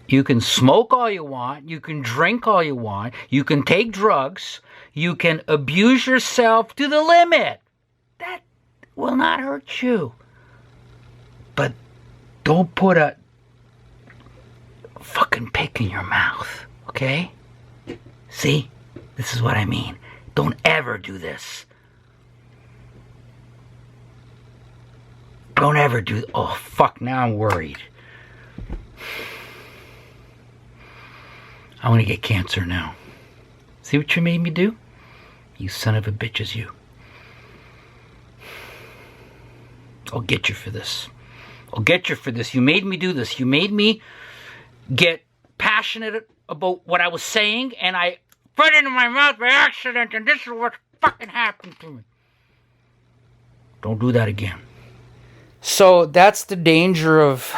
You can smoke all you want, you can drink all you want, you can take drugs, you can abuse yourself to the limit. That will not hurt you. But don't put a fucking pick in your mouth, okay? See? This is what I mean. Don't ever do this. Don't ever do... Oh, fuck, now I'm worried. I'm gonna get cancer now. See what you made me do? You son of a bitches, you. I'll get you for this. I'll get you for this. You made me do this. You made me get passionate about what I was saying, and I put it in my mouth by accident, and this is what fucking happened to me. Don't do that again. So that's the danger of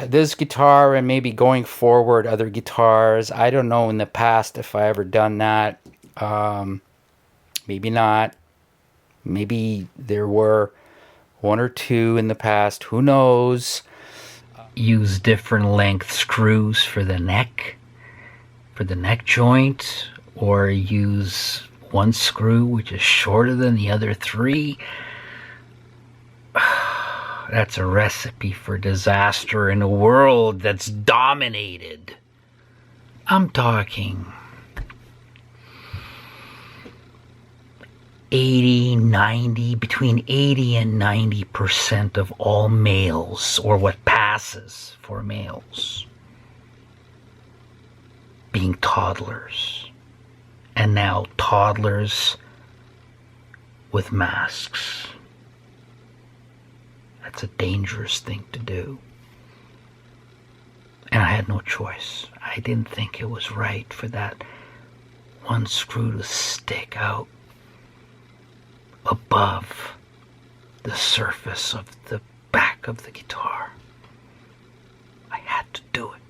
this guitar, and maybe going forward other guitars. I don't know in the past if I ever done that. Maybe not. Maybe there were one or two in the past. Who knows? Use different length screws for the neck joint, or use one screw which is shorter than the other three. That's a recipe for disaster in a world that's dominated. I'm talking between 80 and 90% of all males, or what passes for males, being toddlers. And now toddlers with masks. That's a dangerous thing to do. And I had no choice. I didn't think it was right for that one screw to stick out above the surface of the back of the guitar. I had to do it.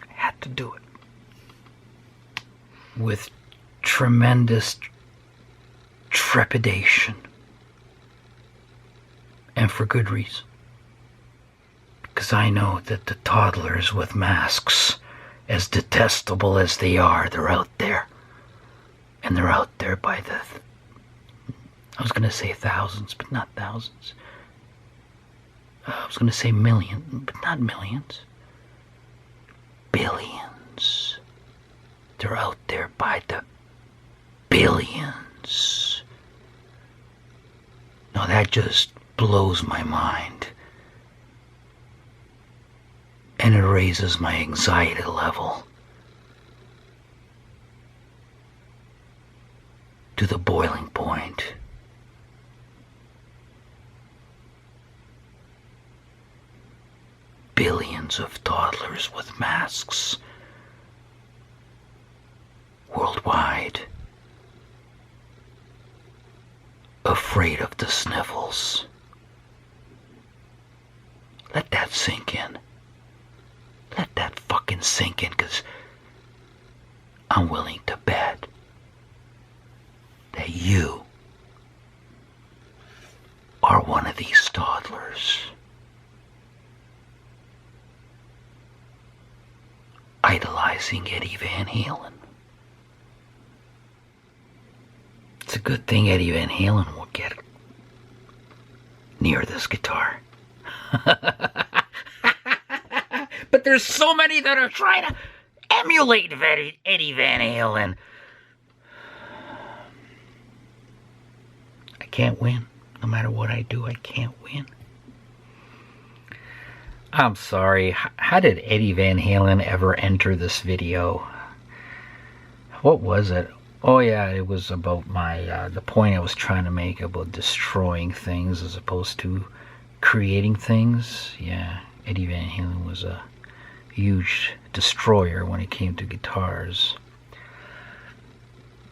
I had to do it. With tremendous trepidation. And for good reason. Because I know that the toddlers with masks, as detestable as they are, they're out there. And they're out there by the, I was going to say thousands, but not thousands. I was going to say millions, but not millions. Billions. They're out there by the billions. Now that just blows my mind. And it raises my anxiety level to the boiling point. Billions of toddlers with masks worldwide, afraid of the sniffles. Let that sink in. Let that fucking sink in, because I'm willing to bet that you are one of these toddlers. Idolizing Eddie Van Halen. It's a good thing Eddie Van Halen will get near this guitar. But there's so many that are trying to emulate Eddie Van Halen. I can't win. No matter what I do, I can't win. I'm sorry. How did Eddie Van Halen ever enter this video? What was it? Oh yeah, it was about my the point I was trying to make about destroying things as opposed to creating things. Yeah, Eddie Van Halen was a huge destroyer when it came to guitars.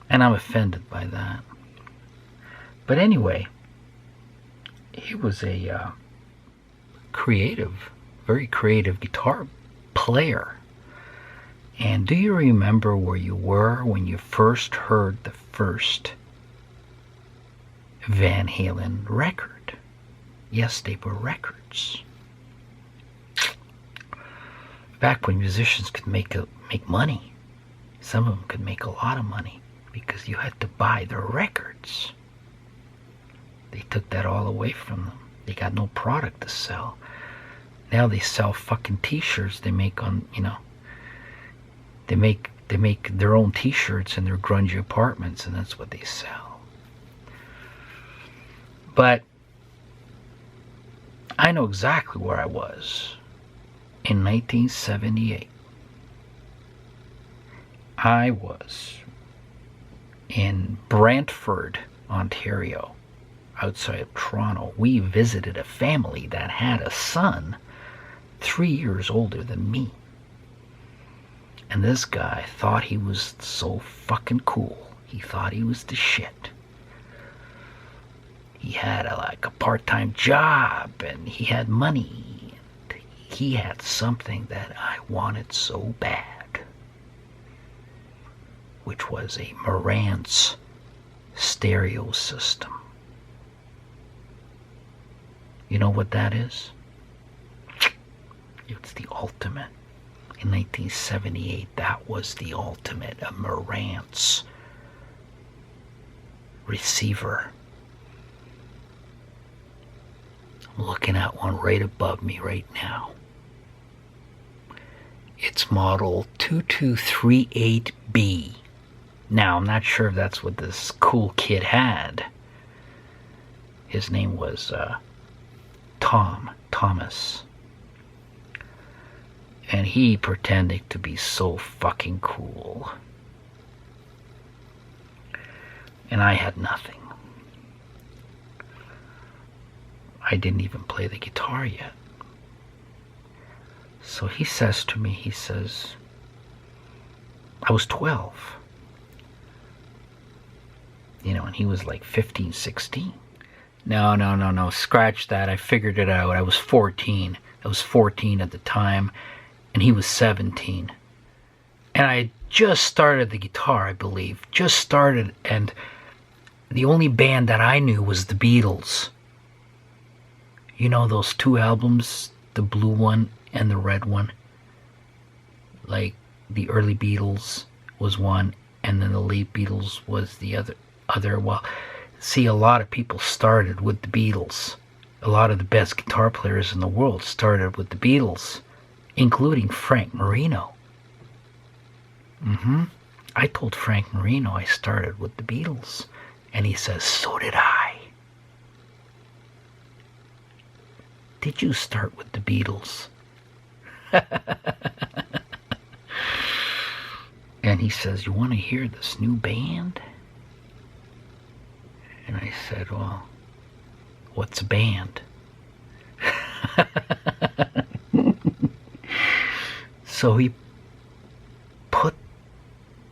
And I'm offended by that. But anyway, he was a very creative guitar player. And do you remember where you were when you first heard the first Van Halen record? Yes, they were records. Back when musicians could make money. Some of them could make a lot of money because you had to buy their records. They took that all away from them. They got no product to sell. Now they sell fucking t-shirts they make on, they make their own t-shirts in their grungy apartments, and that's what they sell. But I know exactly where I was in 1978. I was in Brantford, Ontario, outside of Toronto. We visited a family that had a son 3 years older than me. And this guy thought he was so fucking cool. He thought he was the shit. He had a part-time job, and he had money. And he had something that I wanted so bad, which was a Marantz stereo system. You know what that is? It's the ultimate. In 1978, that was the ultimate, a Marantz receiver. I'm looking at one right above me right now. It's It's model 2238B. Now, I'm not sure if that's what this cool kid had. His name was Thomas. And he pretended to be so fucking cool. And I had nothing. I didn't even play the guitar yet. So he says to me, he says, I was 12. You know, and he was like 15, 16. No, scratch that. I figured it out. I was 14. I was 14 at the time, and he was 17. And I just started the guitar, I believe. Just started, and the only band that I knew was the Beatles. You know those two albums, the blue one and the red one? Like, the early Beatles was one, and then the late Beatles was the other. Well, see, a lot of people started with the Beatles. A lot of the best guitar players in the world started with the Beatles, including Frank Marino. I told Frank Marino I started with the Beatles, and he says, so did I. Did you start with the Beatles? And he says, you want to hear this new band? And I said, well, what's a band? So he put,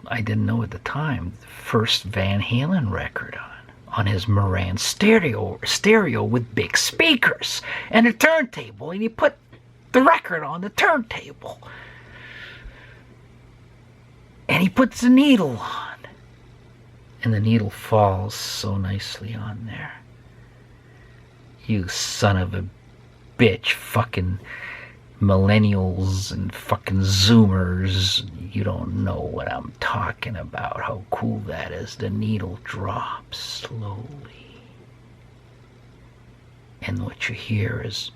I didn't know at the time, the first Van Halen record on his Moran stereo with big speakers and a turntable, and he put the record on the turntable. And he puts the needle on. And the needle falls so nicely on there. You son of a bitch, fucking millennials and fucking zoomers. You don't know what I'm talking about, how cool that is. The needle drops slowly. And what you hear is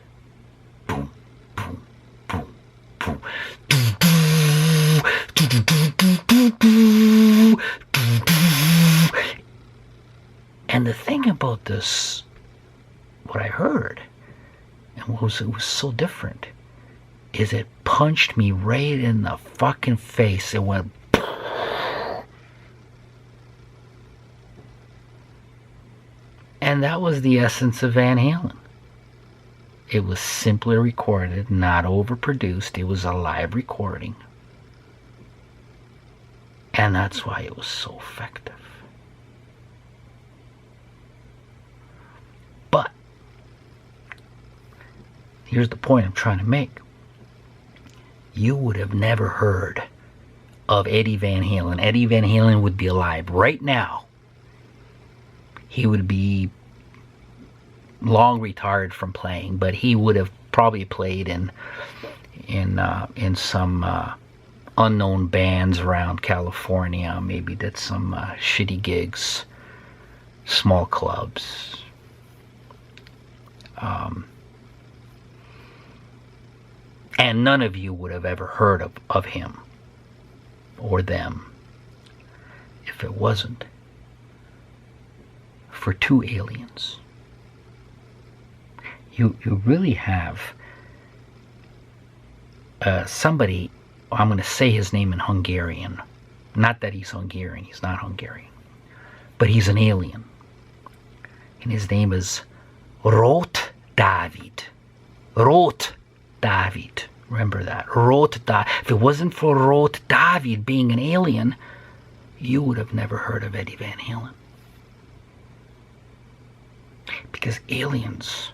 boom, boom, boom, boom. And the thing about this, what I heard, and it was so different, is it punched me right in the fucking face. It went, and that was the essence of Van Halen. It was simply recorded, not overproduced. It was a live recording. And that's why it was so effective. But here's the point I'm trying to make. You would have never heard of Eddie Van Halen. Eddie Van Halen would be alive right now. He would be long retired from playing, but he would have probably played in some unknown bands around California. Maybe did some shitty gigs, small clubs. And none of you would have ever heard of him or them if it wasn't for two aliens. You really have somebody, I'm going to say his name in Hungarian. Not that he's Hungarian, he's not Hungarian. But he's an alien. And his name is Rot David. Rot David. Remember that. Rot David. If it wasn't for Rot David being an alien, you would have never heard of Eddie Van Halen. Because aliens,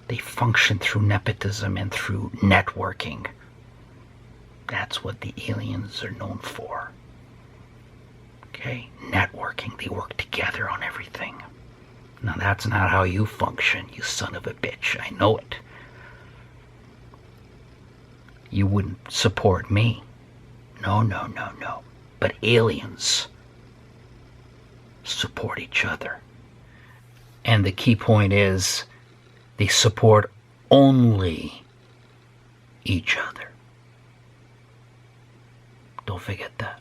they function through nepotism and through networking. That's what the aliens are known for. Okay? Networking. They work together on everything. Now that's not how you function, you son of a bitch. I know it. You wouldn't support me. No. But aliens support each other. And the key point is they support only each other. Don't forget that.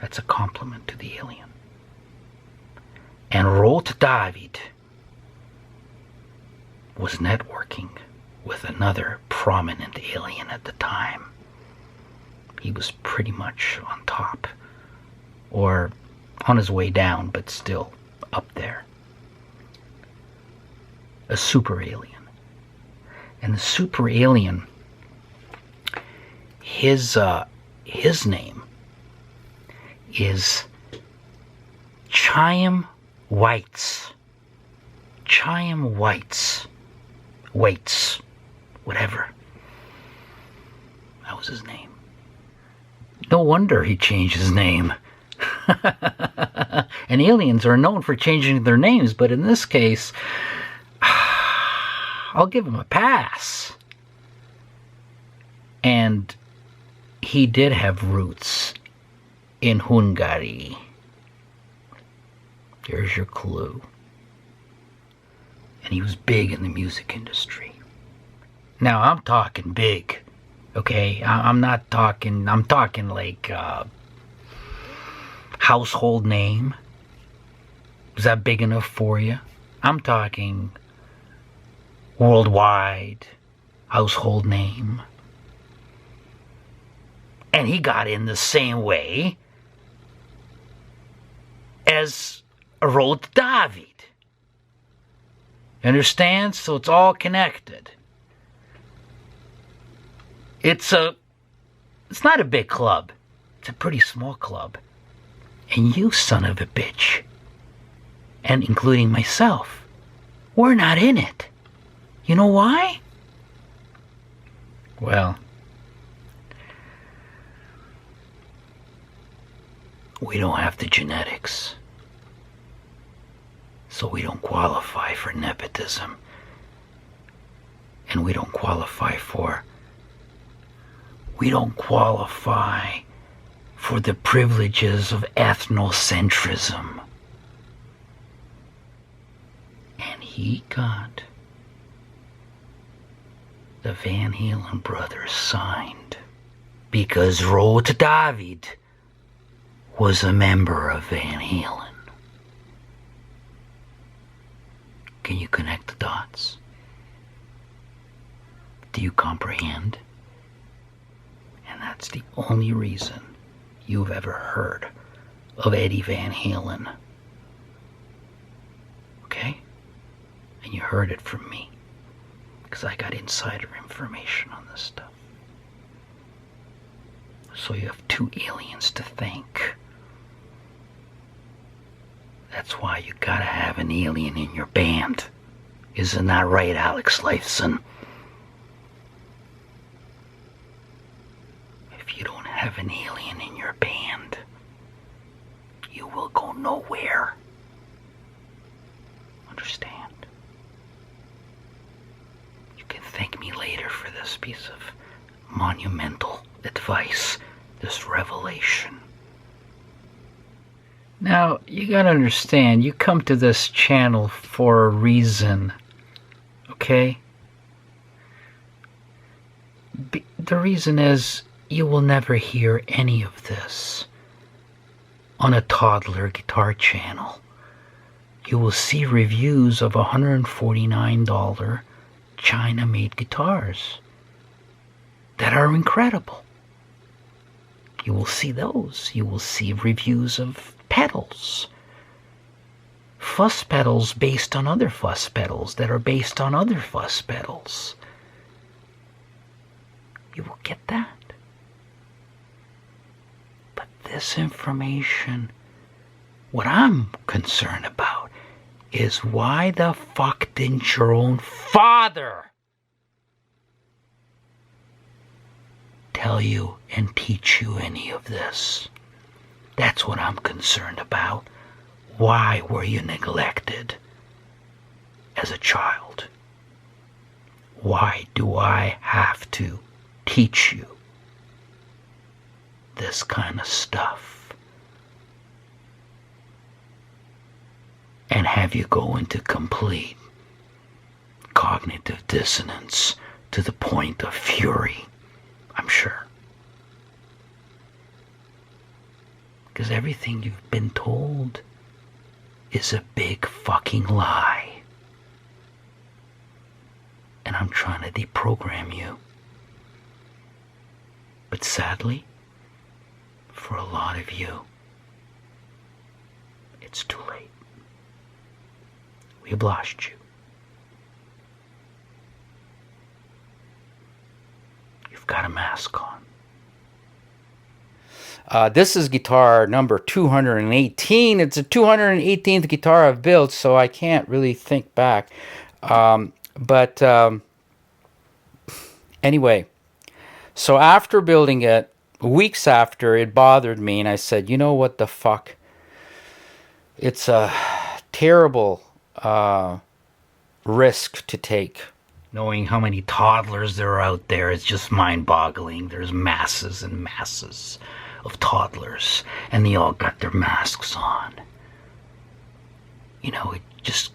That's a compliment to the alien. And Rot David was networking with another prominent alien at the time. He was pretty much on top, or on his way down, but still up there. A super alien. And the super alien, his name is Chaim Weitz. Chaim Weitz. Waits. Whatever. That was his name. No wonder he changed his name. And aliens are known for changing their names, but in this case, I'll give him a pass. And he did have roots in Hungary. There's your clue. And he was big in the music industry. Now, I'm talking big, okay? I'm talking like household name. Is that big enough for you? I'm talking worldwide household name. And he got in the same way as Rod David. Understand? So it's all connected. It's not a big club. It's a pretty small club. And you, son of a bitch, and including myself, we're not in it. You know why? Well, we don't have the genetics. So we don't qualify for nepotism. And we don't qualify for the privileges of ethnocentrism. And he got the Van Halen brothers signed because Rod David was a member of Van Halen. Can you connect the dots? Do you comprehend? And that's the only reason you've ever heard of Eddie Van Halen. Okay? And you heard it from me, because I got insider information on this stuff. So you have two aliens to thank. That's why you gotta have an alien in your band. Isn't that right, Alex Lifeson? If you don't have an alien in your band, you will go nowhere. Understand? You can thank me later for this piece of monumental advice, this revelation. Now, you gotta understand, you come to this channel for a reason, okay? The reason is you will never hear any of this on a toddler guitar channel. You will see reviews of $149 China-made guitars that are incredible. You will see those. You will see reviews of pedals. Fuss pedals based on other fuss pedals that are based on other fuss pedals. You will get that. But this information, what I'm concerned about is why the fuck didn't your own father tell you and teach you any of this? That's what I'm concerned about. Why were you neglected as a child? Why do I have to teach you this kind of stuff? And have you go into complete cognitive dissonance to the point of fury? I'm sure. Because everything you've been told is a big fucking lie. And I'm trying to deprogram you. But sadly, for a lot of you, it's too late. We've lost you. You've got a mask on. This is guitar number 218. It's a 218th guitar I've built, so I can't really think back. But anyway, so after building it, weeks after, it bothered me, and I said, you know what the fuck? It's a terrible risk to take. Knowing how many toddlers there are out there is just mind-boggling. There's masses and masses of toddlers, and they all got their masks on. You know, it just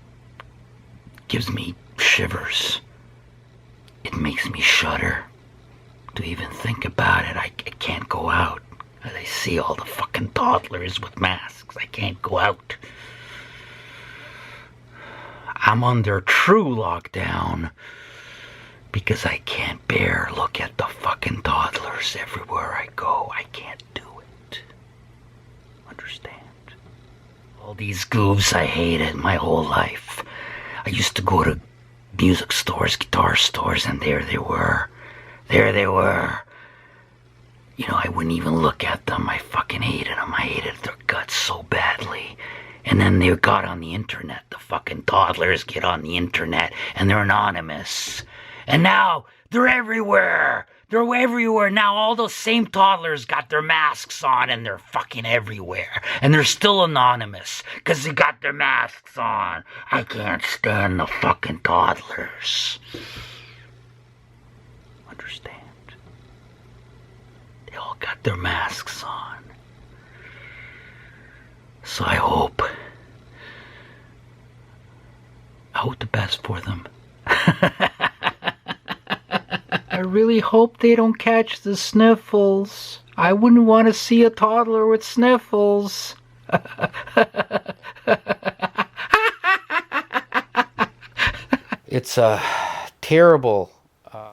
gives me shivers. It makes me shudder to even think about it. I can't go out. As I see all the fucking toddlers with masks, I can't go out. I'm under true lockdown because I can't bear look at the fucking toddlers everywhere I go. I can't do it. Understand? All these goofs I hated my whole life. I used to go to music stores, guitar stores, and there they were. There they were. You know, I wouldn't even look at them. I fucking hated them. I hated their guts so badly. And then they got on the internet. The fucking toddlers get on the internet, and they're anonymous. And now they're everywhere. They're everywhere. Now all those same toddlers got their masks on, and they're fucking everywhere. And they're still anonymous because they got their masks on. I can't stand the fucking toddlers. Understand? They all got their masks on. So I hope the best for them. I really hope they don't catch the sniffles. I wouldn't want to see a toddler with sniffles. It's a terrible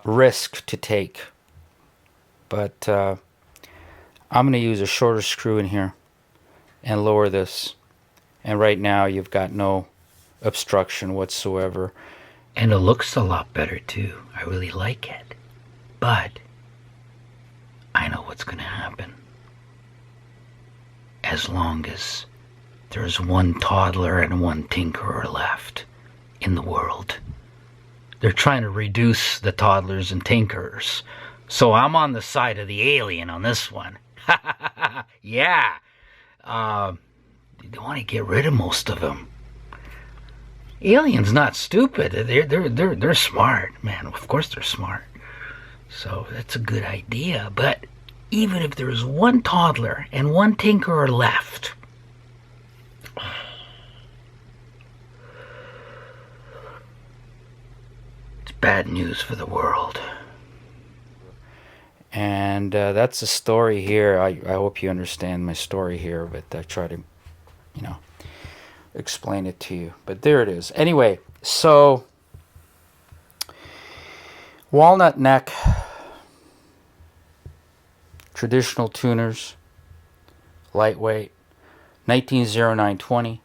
risk to take. But I'm going to use a shorter screw in here and lower this. And right now you've got no obstruction whatsoever. And it looks a lot better too. I really like it. But I know what's going to happen. As long as there's one toddler and one tinkerer left in the world. They're trying to reduce the toddlers and tinkerers. So I'm on the side of the alien on this one. Yeah. They want to get rid of most of them. Aliens not stupid. They're smart, man. Of course they're smart. So that's a good idea. But even if there's one toddler and one tinkerer left, it's bad news for the world. And that's the story here. I hope you understand my story here, but I try to, explain it to you. But there it is. Anyway, so walnut neck, traditional tuners, lightweight, 190920,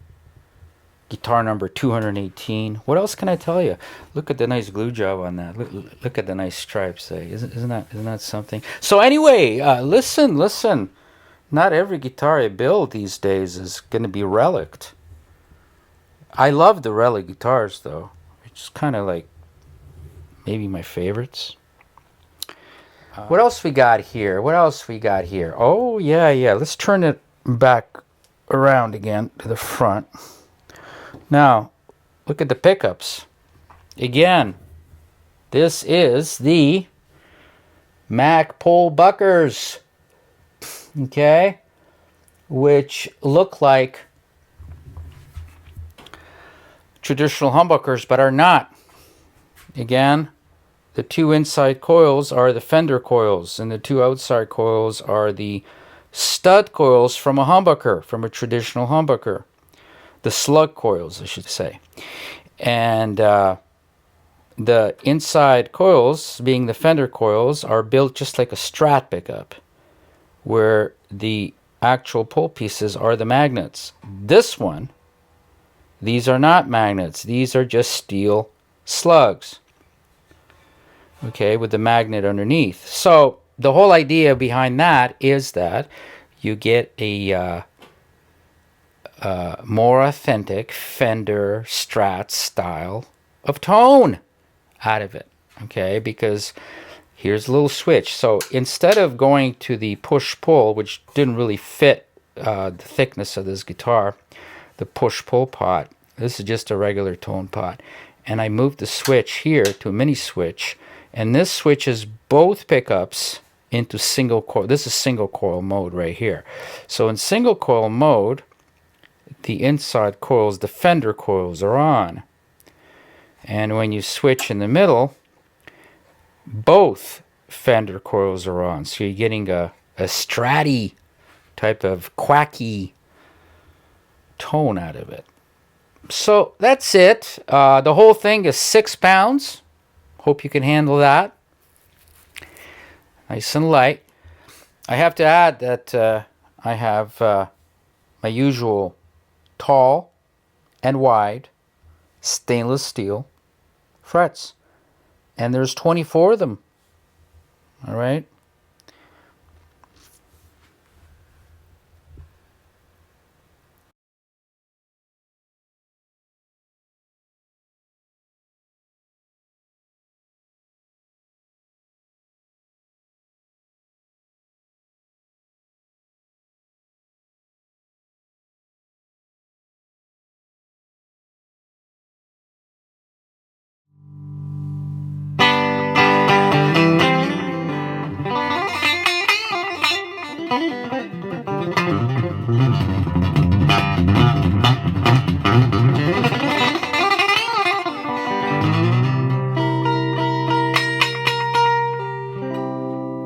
guitar number 218. What else can I tell you? Look at the nice glue job on that. Look at the nice stripes. Isn't that something? So anyway, listen. Not every guitar I build these days is going to be relicked. I love the relic guitars though. It's kind of like maybe my favorites. What else we got here? Oh yeah. Let's turn it back around again to the front. Now, look at the pickups. Again, this is the Mac Pole Buckers, okay, which look like traditional humbuckers but are not. Again, the two inside coils are the Fender coils, and the two outside coils are the stud coils from a humbucker, from a traditional humbucker. The slug coils, I should say. And the inside coils, being the fender coils, are built just like a Strat pickup, where the actual pull pieces are the magnets. This one, these are not magnets. These are just steel slugs, okay, with the magnet underneath. So the whole idea behind that is that you get a more authentic Fender Strat style of tone out of it, okay? Because here's a little switch. So instead of going to the push-pull, which didn't really fit the thickness of this guitar, the push-pull pot, this is just a regular tone pot. And I moved the switch here to a mini switch, and this switches both pickups into single coil. This is single coil mode right here. So in single coil mode, the inside coils, the fender coils, are on. And when you switch in the middle, both fender coils are on. So you're getting a stratty type of quacky tone out of it. So that's it. The whole thing is 6 pounds. Hope you can handle that. Nice and light. I have to add that I have my usual tall and wide stainless steel frets, and there's 24 of them. All right.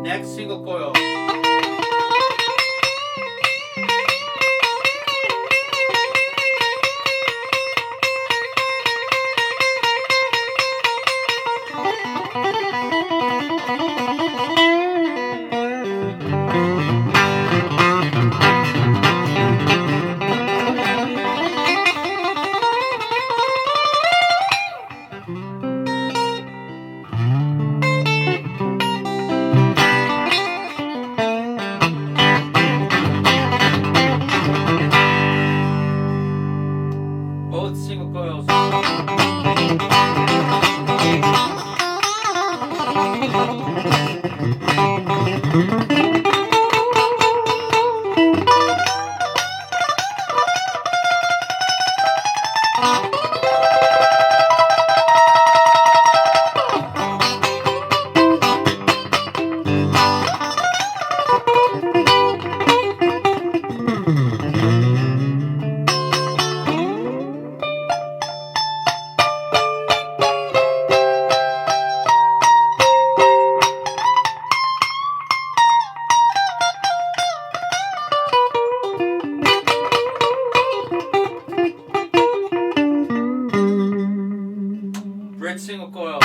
Next single coil. Both single coils. Red single coil.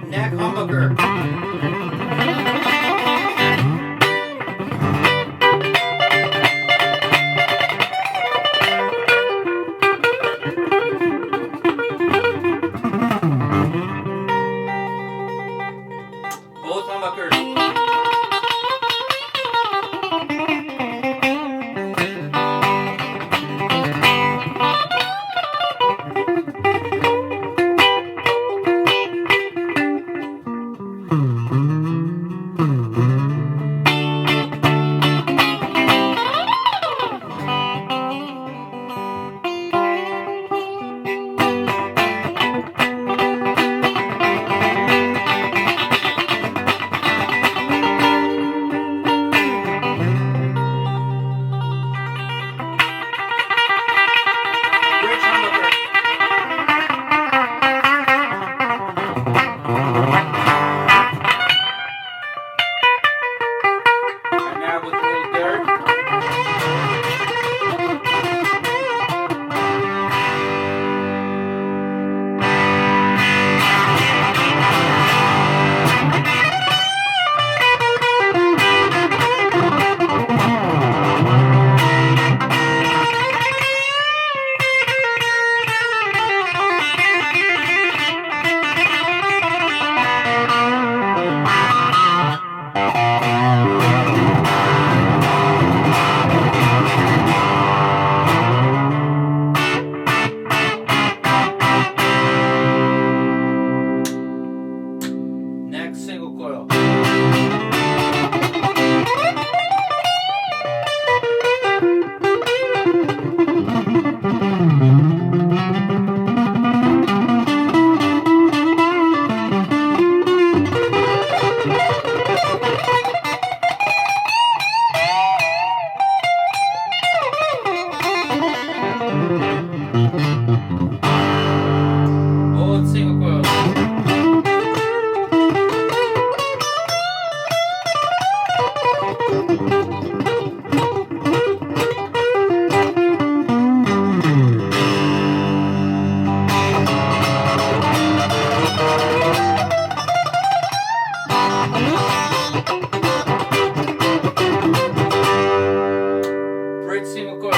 Neck humbucker. Both humbuckers. Bridge humbucker. And now with a little dirt. Next single coil. Both single coils. Bridge single coil.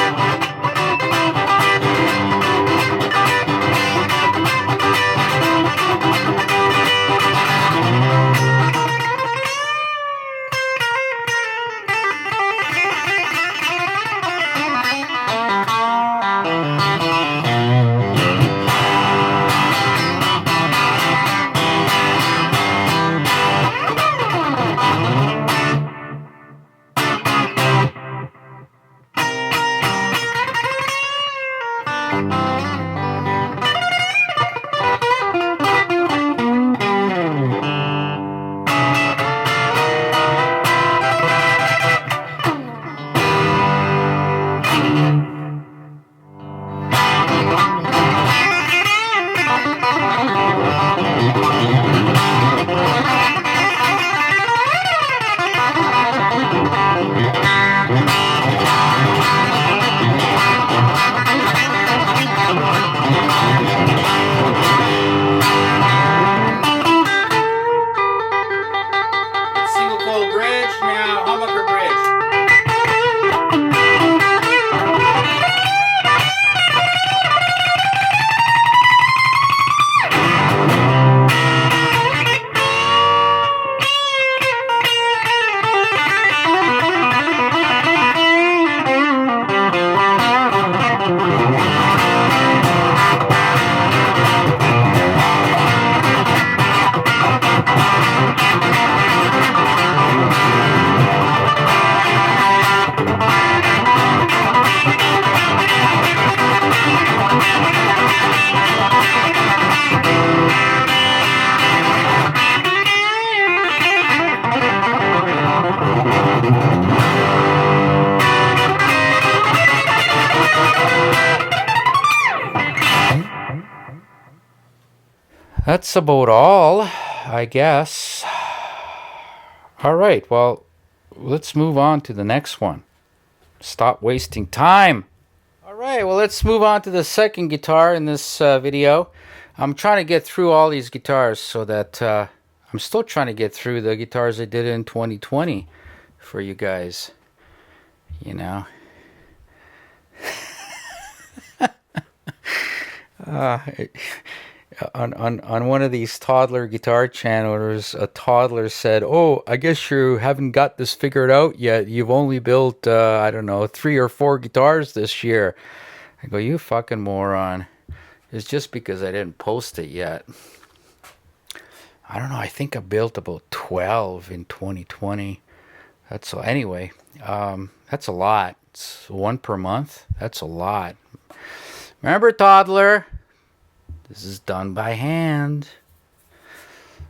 Single coil bridge, now humbucker bridge. That's about all, I guess. All right, well, let's move on to the next one. Stop wasting time. All right, well, let's move on to the second guitar in this video. I'm trying to get through all these guitars so that I'm still trying to get through the guitars I did in 2020 for you guys. You know. On one of these toddler guitar channels, a toddler said, "Oh, I guess you haven't got this figured out yet. You've only built, I don't know, 3 or 4 guitars this year." I go, "You fucking moron. It's just because I didn't post it yet." I don't know. I think I built about 12 in 2020. That's anyway. That's a lot. It's 1 per month. That's a lot. Remember, toddler? This is done by hand.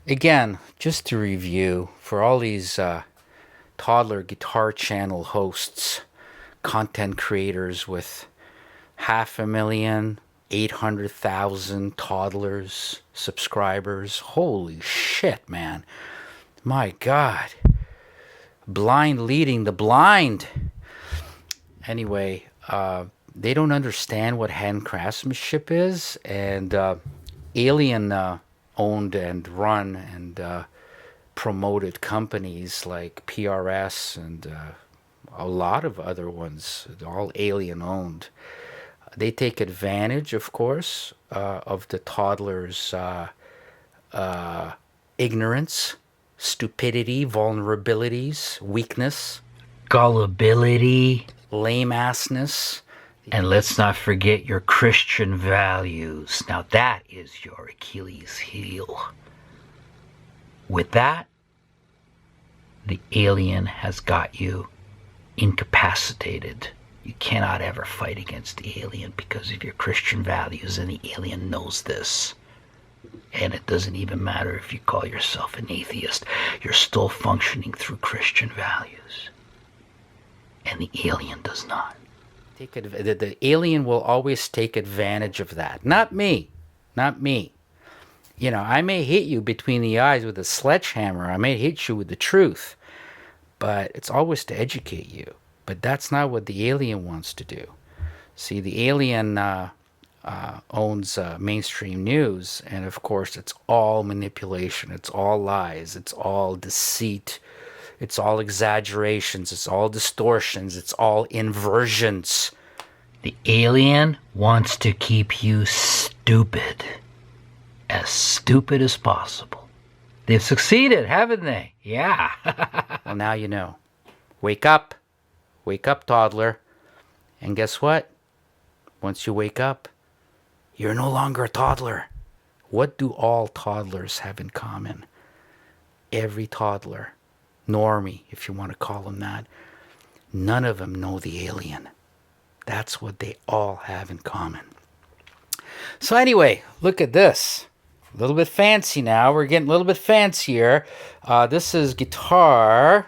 Again, just to review, for all these toddler guitar channel hosts, content creators with 500,000, 800,000 toddlers, subscribers. Holy shit, man. My God. Blind leading the blind. Anyway, they don't understand what hand craftsmanship is, and Alien owned and run and promoted companies like PRS and a lot of other ones, all Alien owned. They take advantage, of course, of the toddlers' ignorance, stupidity, vulnerabilities, weakness, Gullibility. lame-assness. And let's not forget your Christian values. Now that is your Achilles heel. With that, the alien has got you incapacitated. You cannot ever fight against the alien because of your Christian values, and the alien knows this. And it doesn't even matter if you call yourself an atheist. You're still functioning through Christian values. And the alien does not. The alien will always take advantage of that. Not me. Not me. You know, I may hit you between the eyes with a sledgehammer. I may hit you with the truth. But it's always to educate you. But that's not what the alien wants to do. See, the alien owns mainstream news. And, of course, it's all manipulation. It's all lies. It's all deceit. It's all exaggerations. It's all distortions. It's all inversions. The alien wants to keep you stupid. As stupid as possible. They've succeeded, haven't they? Yeah. Well, now you know. Wake up. Wake up, toddler. And guess what? Once you wake up, you're no longer a toddler. What do all toddlers have in common? Every toddler, normie, if you want to call them that, none of them know the alien. That's what they all have in common. So anyway, look at this. A little bit fancy now. We're getting a little bit fancier. This is guitar.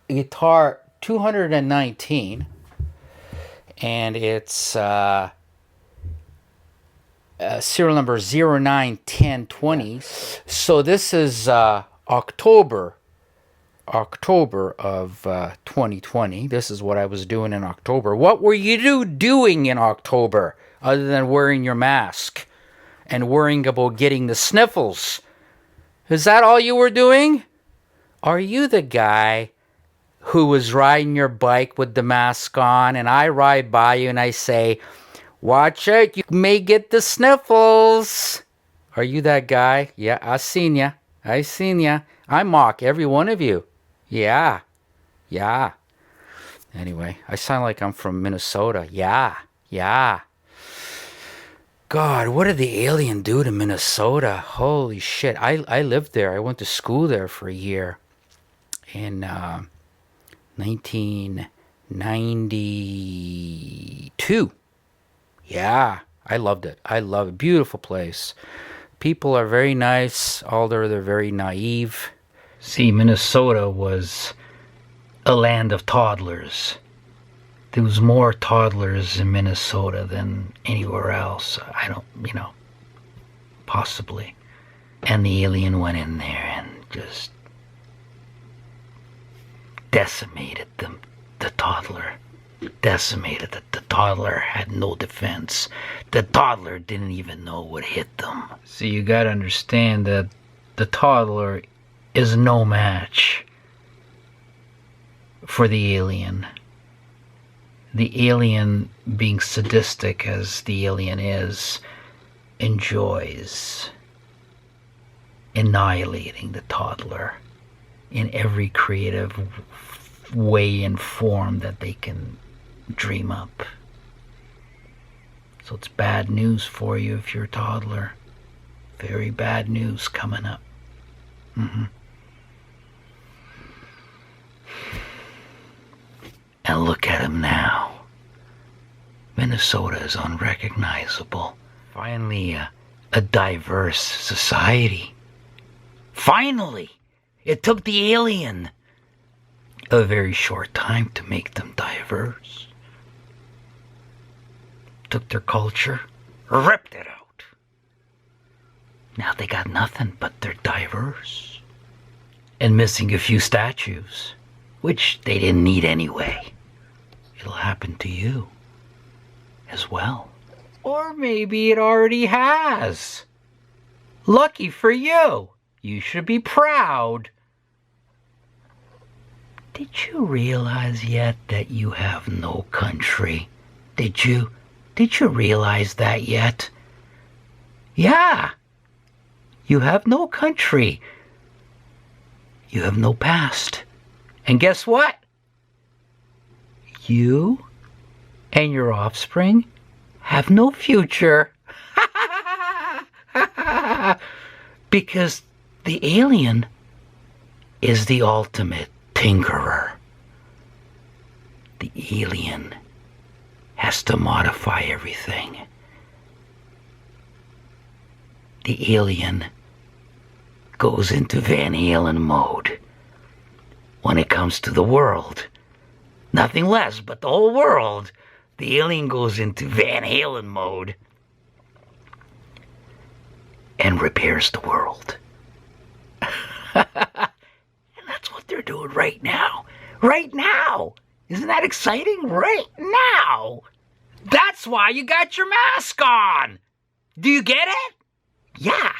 Guitar 219. And it's serial number 091020. So this is October of 2020. This is what I was doing in October. What were you doing in October other than wearing your mask and worrying about getting the sniffles? Is that all you were doing? Are you the guy who was riding your bike with the mask on, and I ride by you and I say, "Watch out, you may get the sniffles"? Are you that guy? Yeah, I seen ya. I mock every one of you. Yeah. Anyway, I sound like I'm from Minnesota. Yeah. God, what did the alien do to Minnesota? Holy shit. I lived there. I went to school there for a year in 1992. Yeah, I loved it. Beautiful place. People are very nice, although they're very naive. See, Minnesota was a land of toddlers. There was more toddlers in Minnesota than anywhere else. Possibly. And the alien went in there and just decimated the toddler. Decimated it. The toddler had no defense. The toddler didn't even know what hit them. So you gotta understand that the toddler is no match for the alien. The alien, being sadistic as the alien is, enjoys annihilating the toddler in every creative way and form that they can dream up. So it's bad news for you if you're a toddler. Very bad news coming up. And look at him now. Minnesota is unrecognizable. Finally, a diverse society. Finally! It took the alien a very short time to make them diverse. Took their culture, ripped it out. Now they got nothing, but they're diverse. And missing a few statues, which they didn't need anyway. It'll happen to you as well. Or maybe it already has. Lucky for you. You should be proud. Did you realize yet that you have no country? Did you realize that yet? Yeah. You have no country. You have no past. And guess what? You and your offspring have no future. Because the alien is the ultimate tinkerer. The alien has to modify everything. The alien goes into Van Halen mode when it comes to the world. Nothing less but the whole world. The alien goes into Van Halen mode and repairs the world. And that's what they're doing right now. Right now! Isn't that exciting? Right now! That's why you got your mask on! Do you get it? Yeah!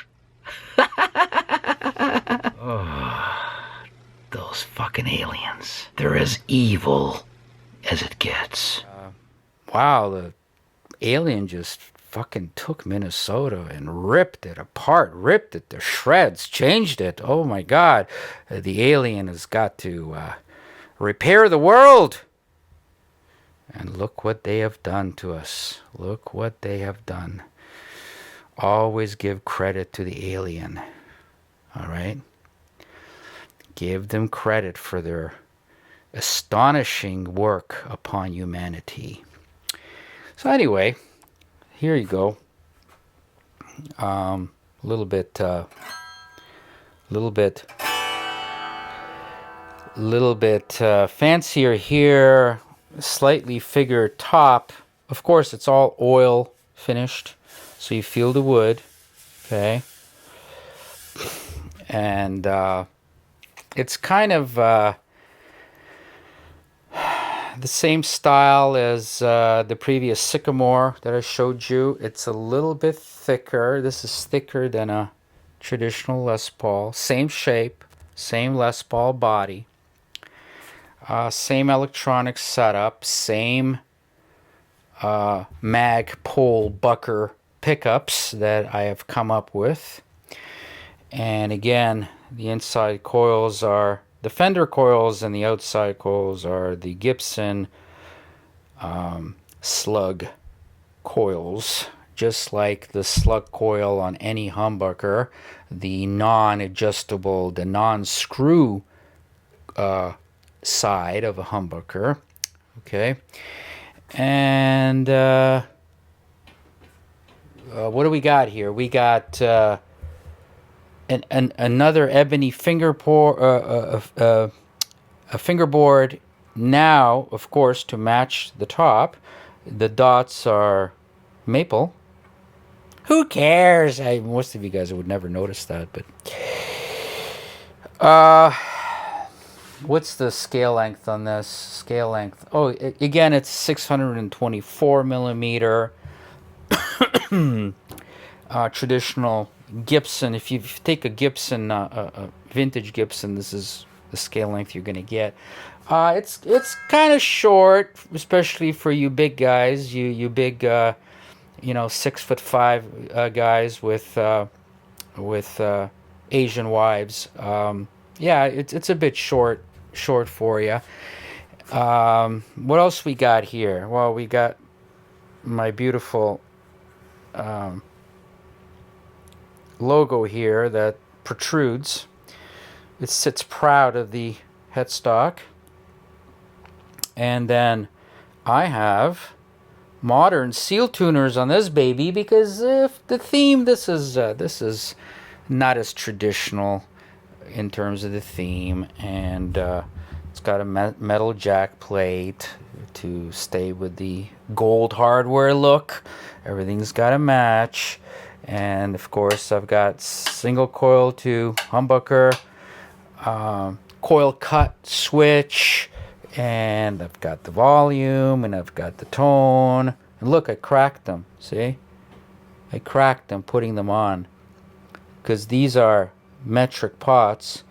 Oh, those fucking aliens. They're as evil as it gets. Wow, the alien just fucking took Minnesota and ripped it apart, ripped it to shreds, changed it. Oh my God. The alien has got to repair the world. And look what they have done to us. Look what they have done. Always give credit to the alien. All right? Give them credit for their astonishing work upon humanity. So anyway, here you go. A little bit fancier here. Slightly figure top. Of course, it's all oil finished, so you feel the wood. Okay, and it's kind of the same style as the previous Sycamore that I showed you. It's a little bit thicker. This is thicker than a traditional Les Paul. Same shape, same Les Paul body. Same electronic setup, same Magpul Bucker pickups that I have come up with. And again, the inside coils are the Fender coils and the outside coils are the Gibson slug coils. Just like the slug coil on any humbucker, the non-adjustable, the non-screw side of a humbucker. Okay, and what do we got here? We got another ebony fingerboard, a fingerboard. Now, of course, to match the top, the dots are maple. Who cares? Most of you guys would never notice that, but what's the scale length on this? Scale length. Oh, again, it's 624 millimeter. Traditional Gibson. If you take a Gibson, a vintage Gibson, this is the scale length you're gonna get. It's kind of short, especially for you big guys. You big 6'5" guys with Asian wives. Yeah, it's a bit short for you. What else we got here? Well, we got my beautiful logo here that protrudes. It sits proud of the headstock. And then I have modern seal tuners on this baby because if the theme, this is not as traditional in terms of the theme, and it's got a metal jack plate to stay with the gold hardware look. Everything's got to match, and of course I've got single coil to humbucker, coil cut switch, and I've got the volume, and I've got the tone. And look, I cracked them. See? I cracked them putting them on. Because these are metric pots,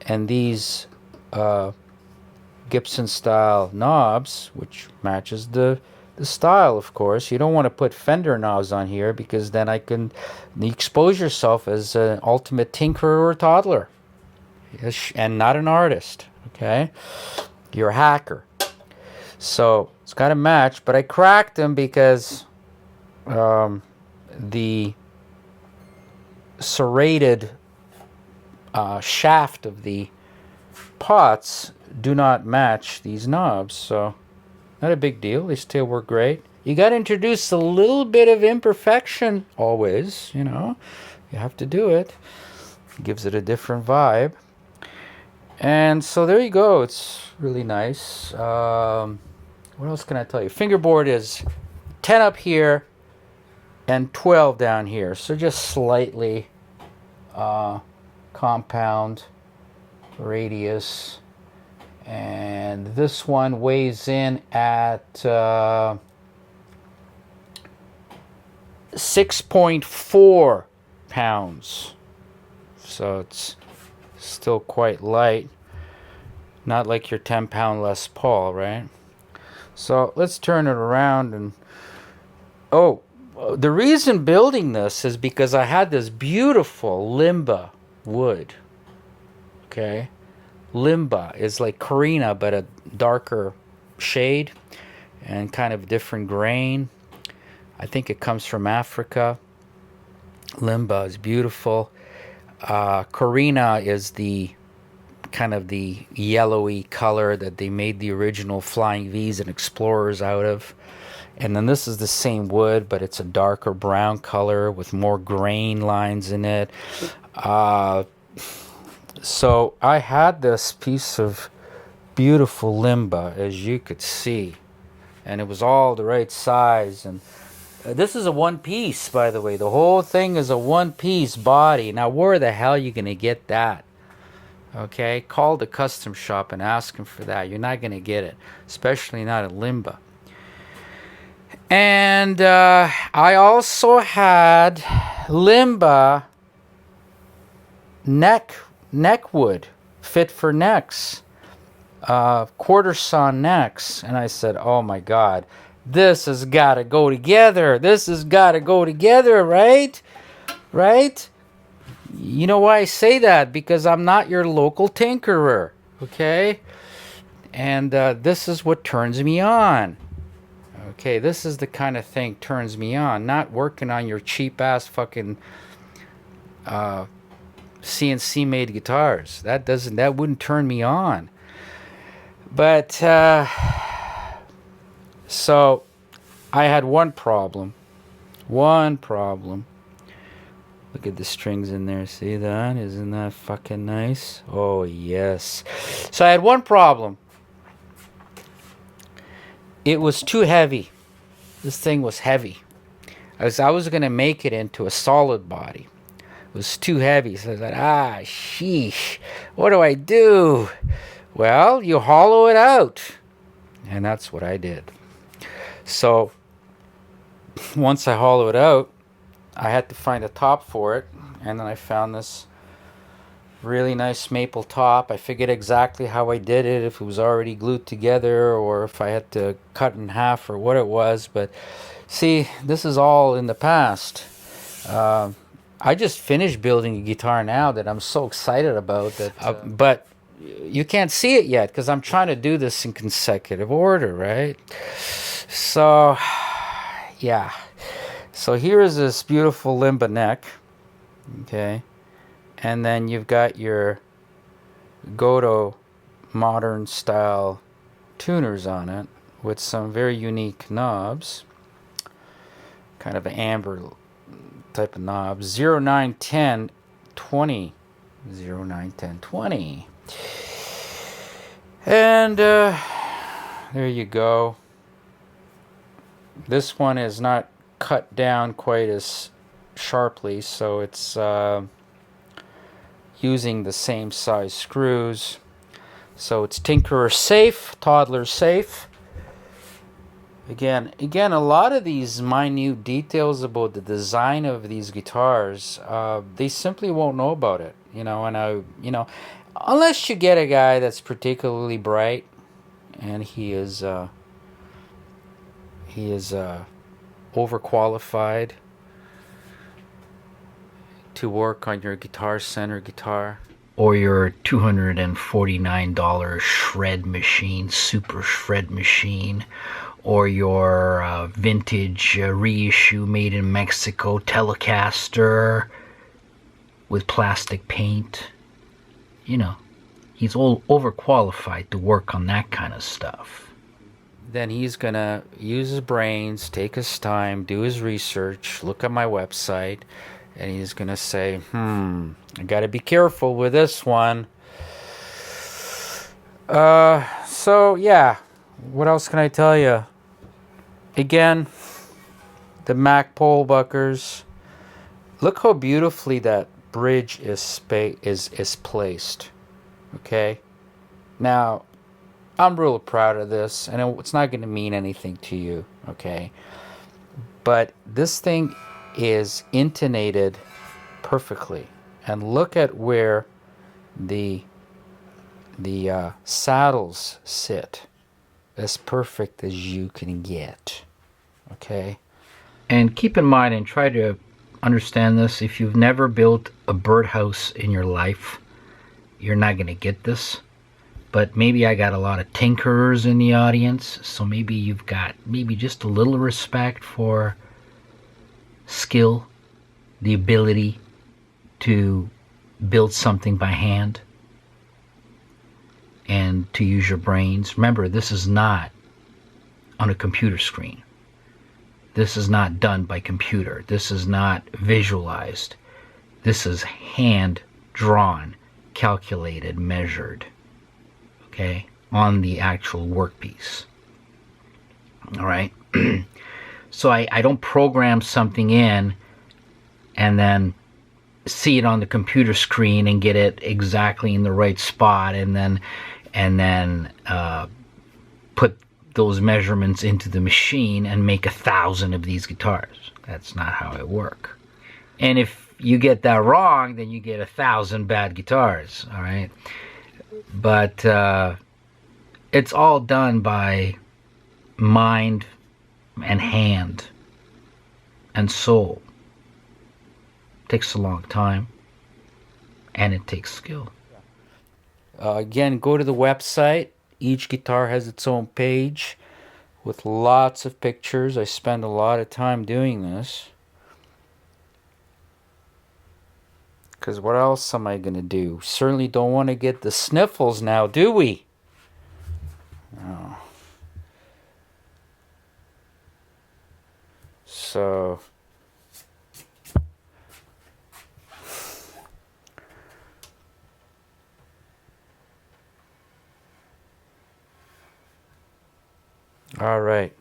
and these Gibson style knobs, which matches the style, of course. You don't want to put Fender knobs on here because then you expose yourself as an ultimate tinkerer or toddler. And not an artist. Okay? You're a hacker. So it's got to match, but I cracked them because the serrated shaft of the pots do not match these knobs, so not a big deal. They still work great. You got to introduce a little bit of imperfection always, you have to do it. It gives it a different vibe. And so there you go. It's really nice. What else can I tell you? Fingerboard is 10 up here and 12 down here. So just slightly compound radius. And this one weighs in at 6.4 pounds. So it's still quite light. Not like your 10-pound Les Paul, right? So let's turn it around. And the reason building this is because I had this beautiful Limba wood. Okay? Limba is like Carina, but a darker shade and kind of different grain. I think it comes from Africa. Limba is beautiful. Carina is the kind of the yellowy color that they made the original Flying V's and Explorers out of. And then this is the same wood, but it's a darker brown color with more grain lines in it. So I had this piece of beautiful Limba, as you could see. And it was all the right size. And this is a one-piece, by the way. The whole thing is a one-piece body. Now, where the hell are you going to get that? Okay? Call the custom shop and ask them for that. You're not going to get it, especially not at Limba. And I also had Limba neck wood, fit for necks, quarter sawn necks. And I said, oh my God, this has got to go together. This has got to go together, right? Right? You know why I say that? Because I'm not your local tinkerer, okay? And this is what turns me on. Okay, this is the kind of thing turns me on. Not working on your cheap-ass fucking CNC-made guitars. That wouldn't turn me on. But, so, I had one problem. Look at the strings in there. See that? Isn't that fucking nice? Oh, yes. So I had one problem. It was too heavy. This thing was heavy. I was going to make it into a solid body. It was too heavy, so I thought, sheesh, what do I do? Well, you hollow it out. And that's what I did. So once I hollow it out, I had to find a top for it, and then I found this really nice maple top. I figured exactly how I did it, if it was already glued together or if I had to cut in half or what it was. But see, this is all in the past. I just finished building a guitar now that I'm so excited about that. But you can't see it yet because I'm trying to do this in consecutive order, right? So, yeah. So here is this beautiful Limba neck, okay? And then you've got your Goto modern style tuners on it with some very unique knobs, kind of an amber type of knobs. 0, 9, 10, 20. 0, 9, 10, 20. And there you go. This one is not cut down quite as sharply, so it's using the same size screws. So it's tinkerer safe, toddler safe. Again, a lot of these minute details about the design of these guitars, they simply won't know about it, and unless you get a guy that's particularly bright, and he is overqualified to work on your Guitar Center guitar, or your $249 shred machine, super shred machine, or your vintage reissue made in Mexico Telecaster with plastic paint. He's all overqualified to work on that kind of stuff. Then he's gonna use his brains, take his time, do his research, look at my website, and he's gonna say, I gotta be careful with this one. So yeah, what else can I tell you? Again, the Mac pole buckers. Look how beautifully that bridge is placed. Okay? Now, I'm real proud of this, and it's not going to mean anything to you, okay? But this thing is intonated perfectly. And look at where the saddles sit. As perfect as you can get. Okay? And keep in mind and try to understand this. If you've never built a birdhouse in your life, you're not going to get this. But maybe I got a lot of tinkerers in the audience, so maybe you've got just a little respect for skill, the ability to build something by hand and to use your brains. Remember, this is not on a computer screen. This is not done by computer. This is not visualized. This is hand drawn, calculated, measured, okay, on the actual workpiece. All right? So I don't program something in and then see it on the computer screen and get it exactly in the right spot and then put those measurements into the machine and make 1,000 of these guitars. That's not how it works. And if you get that wrong, then you get 1,000 bad guitars. All right, but it's all done by mind and hand and soul. It takes a long time, and it takes skill. Again, go to the website. Each guitar has its own page with lots of pictures. I spend a lot of time doing this. Because what else am I going to do? Certainly don't want to get the sniffles now, do we? Oh. So... all right.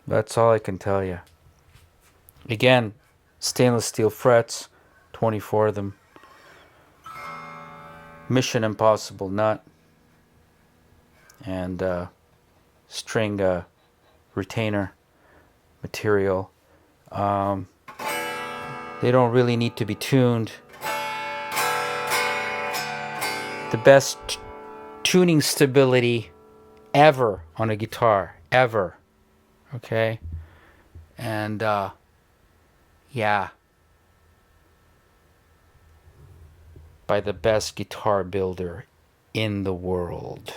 That's all I can tell you. Again, stainless steel frets, 24 of them. Mission Impossible nut. And string retainer material. They don't really need to be tuned. The best tuning stability ever on a guitar, ever. Okay? And yeah, by the best guitar builder in the world.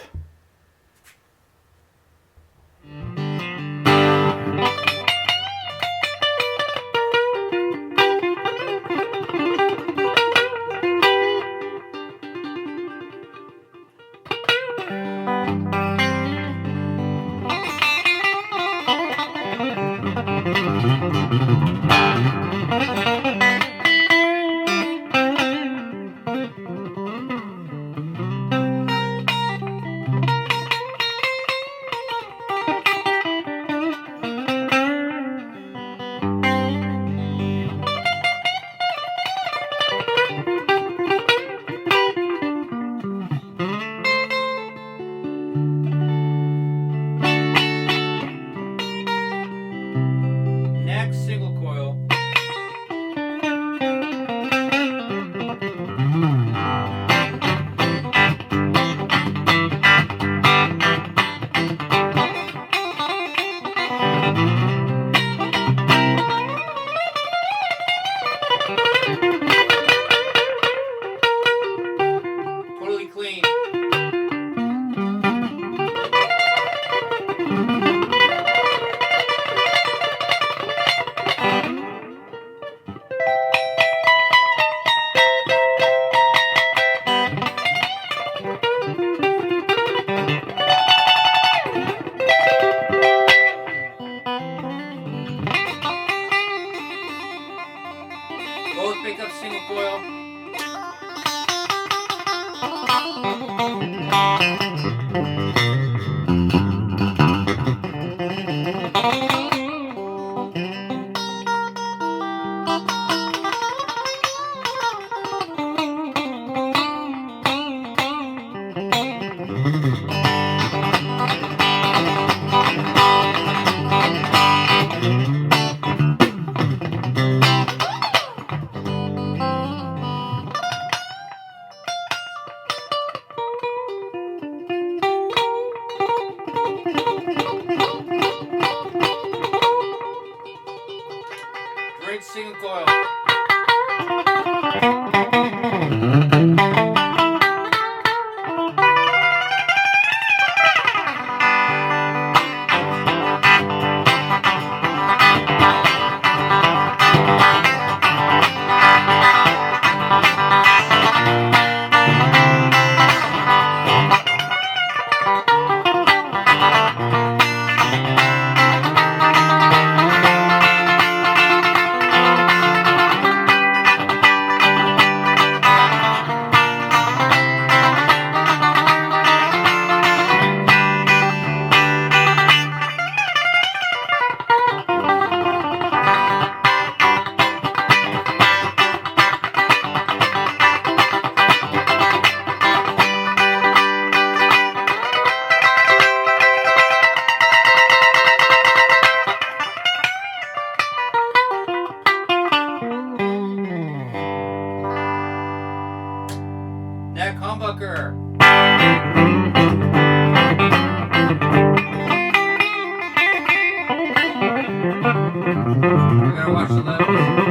Next single coil. Totally clean. Both pickups single coil. Great single coil. Neck humbucker. We gotta watch the levels.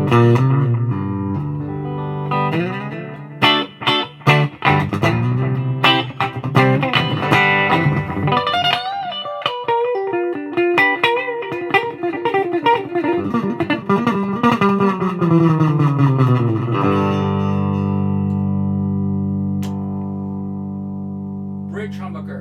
Bridge humbucker.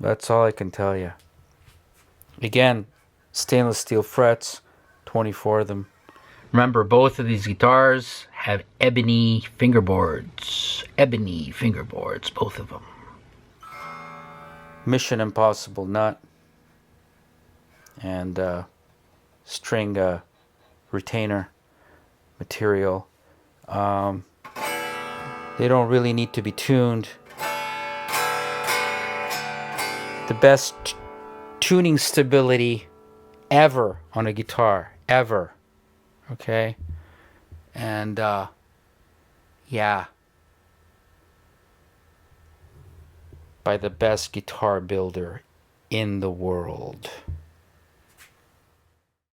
That's all I can tell you. Again, stainless steel frets, 24 of them. Remember, both of these guitars have ebony fingerboards. Ebony fingerboards, both of them. Mission Impossible nut. And string retainer material. They don't really need to be tuned. The best tuning stability ever on a guitar, ever. Okay? And yeah, by the best guitar builder in the world.